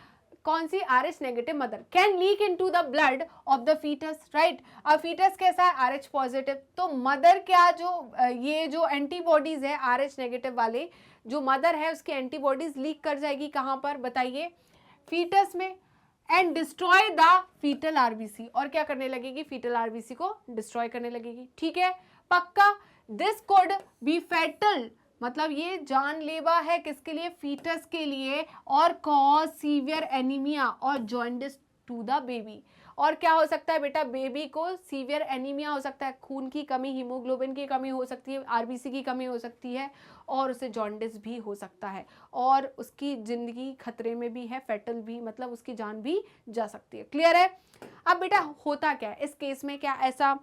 कौन सी, RH negative mother can leak into the blood of the fetus, right. अब फीटस कैसा है, RH पॉजिटिव, तो मदर क्या जो ये जो एंटीबॉडीज है RH नेगेटिव वाले, जो मदर है उसकी एंटीबॉडीज लीक कर जाएगी कहाँ पर बताइए, फीटस में, and destroy the fetal RBC, और क्या करने लगेगी, फीटल RBC को डिस्ट्रॉय करने लगेगी। ठीक है, पक्का। दिस कोड बी फैटल, मतलब ये जानलेवा है किसके लिए, फीटस के लिए, और कॉज सीवियर एनीमिया और जॉन्डिस टू द बेबी। और क्या हो सकता है बेटा, बेबी को सीवियर एनीमिया हो सकता है, खून की कमी, हीमोग्लोबिन की कमी हो सकती है, RBC की कमी हो सकती है, और उसे जॉन्डिस भी हो सकता है, और उसकी जिंदगी खतरे में भी है, फेटल भी, मतलब उसकी जान भी जा सकती है। क्लियर है। अब बेटा होता क्या है इस केस में, क्या ऐसा,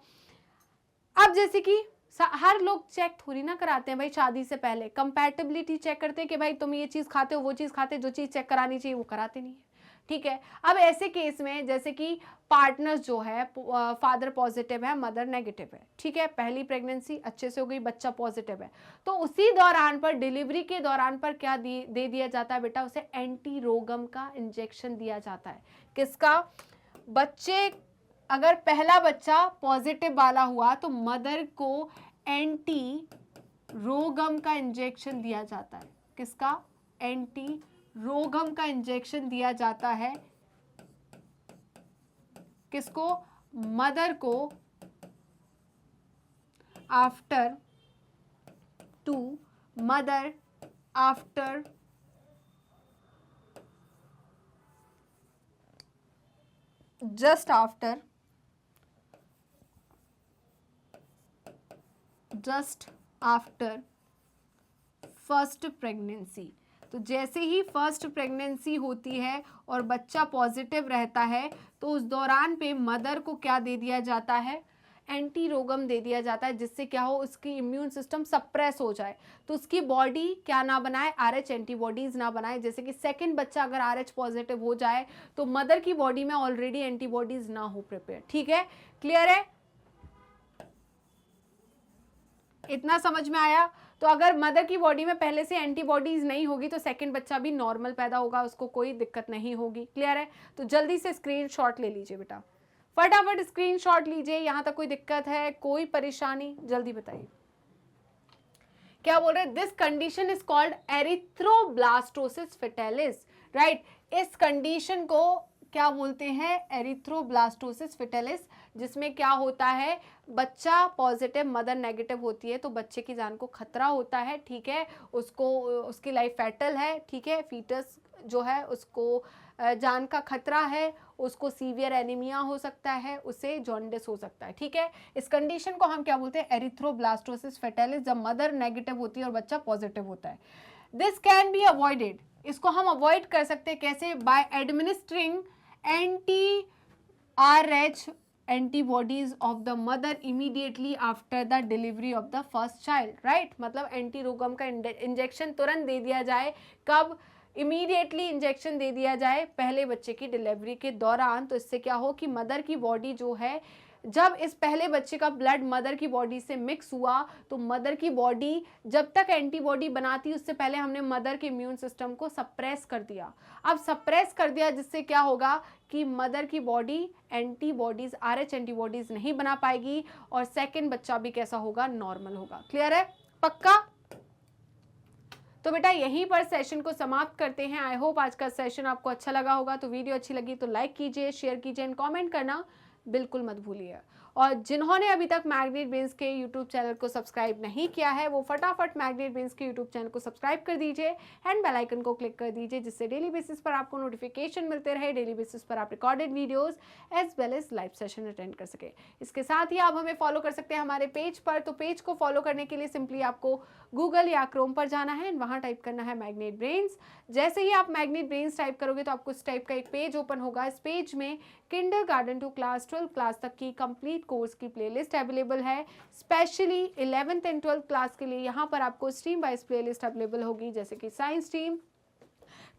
अब जैसे कि हर लोग चेक थोड़ी ना कराते हैं भाई, शादी से पहले कंपैटिबिलिटी चेक करते हैं कि भाई तुम ये चीज़ खाते हो, वो चीज़ खाते हो, जो चीज़ चेक करानी चाहिए वो कराते नहीं है। ठीक है, अब ऐसे केस में जैसे कि पार्टनर्स जो है, फादर पॉजिटिव है, मदर नेगेटिव है, ठीक है, पहली प्रेगनेंसी अच्छे से हो गई, बच्चा पॉजिटिव है, तो उसी दौरान पर, डिलीवरी के दौरान पर क्या दे दिया जाता है बेटा, उसे एंटीरोगम का इंजेक्शन दिया जाता है। किसका, बच्चे, अगर पहला बच्चा पॉजिटिव वाला हुआ तो मदर को एंटी रोगम का इंजेक्शन दिया जाता है। किसका, एंटी रोगम का इंजेक्शन दिया जाता है, किसको, मदर को, after two mother after just after first pregnancy. तो जैसे ही फर्स्ट प्रेगनेंसी होती है और बच्चा पॉजिटिव रहता है तो उस दौरान पे मदर को क्या दे दिया जाता है, एंटीरोगम दे दिया जाता है, जिससे क्या हो, उसकी इम्यून सिस्टम सप्रेस हो जाए, तो उसकी बॉडी क्या ना बनाए, RH एंटीबॉडीज ना बनाए। जैसे कि सेकंड बच्चा अगर RH पॉजिटिव हो जाए तो मदर की बॉडी में ऑलरेडी एंटीबॉडीज ना हो प्रिपेयर। ठीक है, क्लियर है, इतना समझ में आया। तो अगर मदर की बॉडी में पहले से एंटीबॉडीज नहीं होगी तो सेकंड बच्चा भी नॉर्मल पैदा होगा, उसको कोई दिक्कत नहीं होगी। क्लियर है, तो जल्दी से स्क्रीनशॉट ले लीजिए बेटा, फटाफट स्क्रीनशॉट लीजिए। यहां तक कोई दिक्कत है, कोई परेशानी, जल्दी बताइए। क्या बोल रहे हैं, this condition is called erythroblastosis fetalis, right. इस कंडीशन को क्या बोलते हैं, एरिथ्रोब्लास्टोसिस फेटालिस, जिसमें क्या होता है, बच्चा पॉजिटिव मदर नेगेटिव होती है तो बच्चे की जान को खतरा होता है। ठीक है, उसको, उसकी लाइफ फैटल है। ठीक है, फीटस जो है उसको जान का खतरा है, उसको सीवियर एनीमिया हो सकता है, उसे जॉन्डिस हो सकता है। ठीक है, इस कंडीशन को हम क्या बोलते हैं, एरिथ्रोब्लास्टोसिस फेटालिस, जब मदर नेगेटिव होती है और बच्चा पॉजिटिव होता है। दिस कैन बी अवॉइडेड, इसको हम अवॉइड कर सकते हैं कैसे, by administering anti-RH antibodies of the mother immediately after the delivery of the first child, right. मतलब एंटीरोगम का इंजेक्शन तुरंत दे दिया जाए, कब, इमीडिएटली इंजेक्शन दे दिया जाए पहले बच्चे की डिलीवरी के दौरान। तो इससे क्या हो कि मदर की बॉडी जो है, जब इस पहले बच्चे का ब्लड मदर की बॉडी से मिक्स हुआ तो मदर की बॉडी जब तक एंटीबॉडी बनाती, उससे पहले हमने मदर के इम्यून सिस्टम को सप्रेस कर दिया। अब सप्रेस कर दिया, जिससे क्या होगा कि मदर की बॉडी एंटीबॉडीज, RH एंटीबॉडीज नहीं बना पाएगी और सेकंड बच्चा भी कैसा होगा, नॉर्मल होगा। क्लियर है, पक्का। तो बेटा यहीं पर सेशन को समाप्त करते हैं। आई होप आज का सेशन आपको अच्छा लगा होगा। तो वीडियो अच्छी लगी तो लाइक कीजिए, शेयर कीजिए एंड कमेंट करना बिल्कुल मत भूलिए। और जिन्होंने अभी तक मैग्नेट ब्रेन्स के यूट्यूब चैनल को सब्सक्राइब नहीं किया है वो फटाफट मैग्नेट ब्रेन्स के यूट्यूब चैनल को सब्सक्राइब कर दीजिए एंड बेल आइकन को क्लिक कर दीजिए, जिससे डेली बेसिस पर आपको नोटिफिकेशन मिलते रहे, डेली बेसिस पर आप recorded videos as well as live session attend कर सके। इसके साथ ही आप हमें फॉलो कर सकते हैं हमारे पेज पर। तो पेज को फॉलो करने के लिए सिंपली आपको गूगल या क्रोम पर जाना है, वहाँ टाइप करना है मैग्नेट ब्रेन्स। जैसे ही आप मैग्नेट ब्रेन्स टाइप करोगे तो आपको इस टाइप का एक पेज ओपन होगा। इस पेज में किंडरगार्टन टू क्लास 12 क्लास तक की कंप्लीट कोर्स की प्लेलिस्ट अवेलेबल है। Specially 11th and 12th class के लिए यहाँ पर आपको स्ट्रीम वाइज प्लेलिस्ट अवेलेबल होगी, जैसे कि science stream,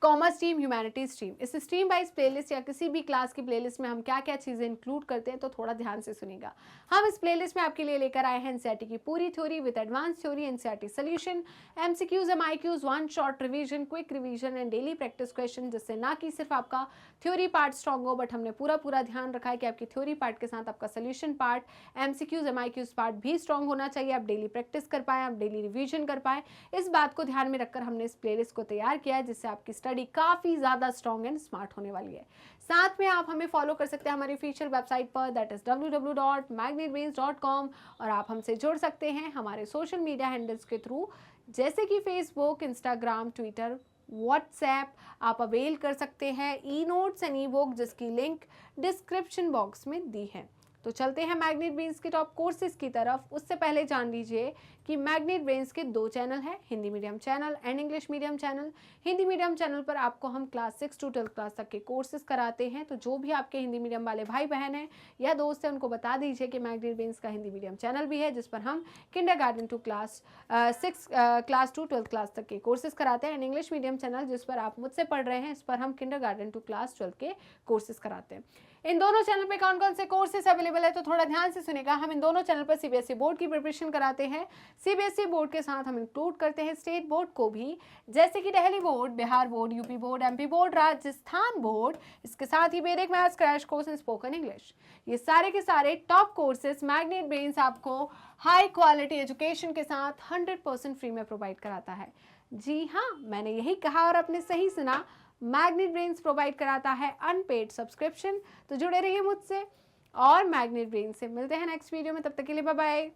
commerce stream, humanities stream. इस स्ट्रीम वाइज प्लेलिस्ट या किसी भी क्लास की प्लेलिस्ट में हम क्या क्या चीज़ें इंक्लूड करते हैं तो थोड़ा ध्यान से सुनिएगा। हम इस प्लेलिस्ट में आपके लिए लेकर आए हैं एनसीईआरटी की पूरी theory with advance theory, NCERT solution, MCQs, MIQs, one shot revision, quick revision and daily practice question, जिससे ना कि सिर्फ आपका थ्योरी पार्ट स्ट्रॉन्ग हो, बट हमने पूरा ध्यान रखा है कि आपकी थ्योरी पार्ट के साथ आपका सोल्यूशन पार्ट, एमसीक्यूज, एमआईक्यूज पार्ट भी स्ट्रॉन्ग होना चाहिए। आप डेली प्रैक्टिस कर पाए, आप डेली रिवीजन कर पाए। इस बात को ध्यान में रखकर हमने इस प्लेलिस्ट को तैयार किया है, जिससे आपकी स्टडी काफ़ी ज़्यादा स्ट्रॉन्ग एंड स्मार्ट होने वाली है। साथ में आप हमें फॉलो कर सकते हैं हमारी ऑफिशियल वेबसाइट पर, दैट इज www.magnetbrains.com, और आप हमसे जुड़ सकते हैं हमारे सोशल मीडिया हैंडल्स के थ्रू, जैसे कि फेसबुक, इंस्टाग्राम, ट्विटर, व्हाट्सएप। आप अवेल कर सकते हैं e notes and E book, जिसकी लिंक डिस्क्रिप्शन बॉक्स में दी है। तो चलते हैं मैग्नेट ब्रेन्स के टॉप कोर्सेज की तरफ। उससे पहले जान लीजिए कि मैग्नेट ब्रेन्स के 2 चैनल हैं, Hindi medium channel and English medium channel. Hindi medium channel पर आपको हम क्लास 6 to 12th क्लास तक के कोर्सेज कराते हैं। तो जो भी आपके हिंदी मीडियम वाले भाई बहन हैं या दोस्त हैं, उनको बता दीजिए कि मैग्नेट ब्रेन्स का हिंदी मीडियम चैनल भी है, जिस पर हम kindergarten to class 6 class 2 12th class तक के कोर्सेज कराते हैं। एंड इंग्लिश मीडियम चैनल जिस पर आप मुझसे पढ़ रहे हैं, इस पर हम किंडरगार्टन टू क्लास 12th के कोर्सेज कराते हैं। इन दोनों चैनल पे कौन कौन से कोर्सेज अवेलेबल है तो थोड़ा ध्यान से सुनेगा। हम इन दोनों चैनल पर सीबीएसई बोर्ड की प्रिपरेशन कराते हैं। सीबीएसई बोर्ड के साथ हम इंक्लूड करते हैं स्टेट बोर्ड को भी, जैसे कि Delhi board, Bihar board, UP board, MP board, Rajasthan board. इसके साथ ही वैदिक maths, crash course and spoken English. ये सारे के सारे टॉप कोर्सेज मैग्नेट ब्रेन्स आपको हाई क्वालिटी एजुकेशन के साथ 100% फ्री में प्रोवाइड कराता है। जी हाँ, मैंने यही कहा और आपने सही सुना, मैग्नेट ब्रेन्स प्रोवाइड कराता है अनपेड सब्सक्रिप्शन। तो जुड़े रहिए मुझसे और मैग्नेट ब्रेन्स से। मिलते हैं नेक्स्ट वीडियो में, तब तक के लिए बाय बाय।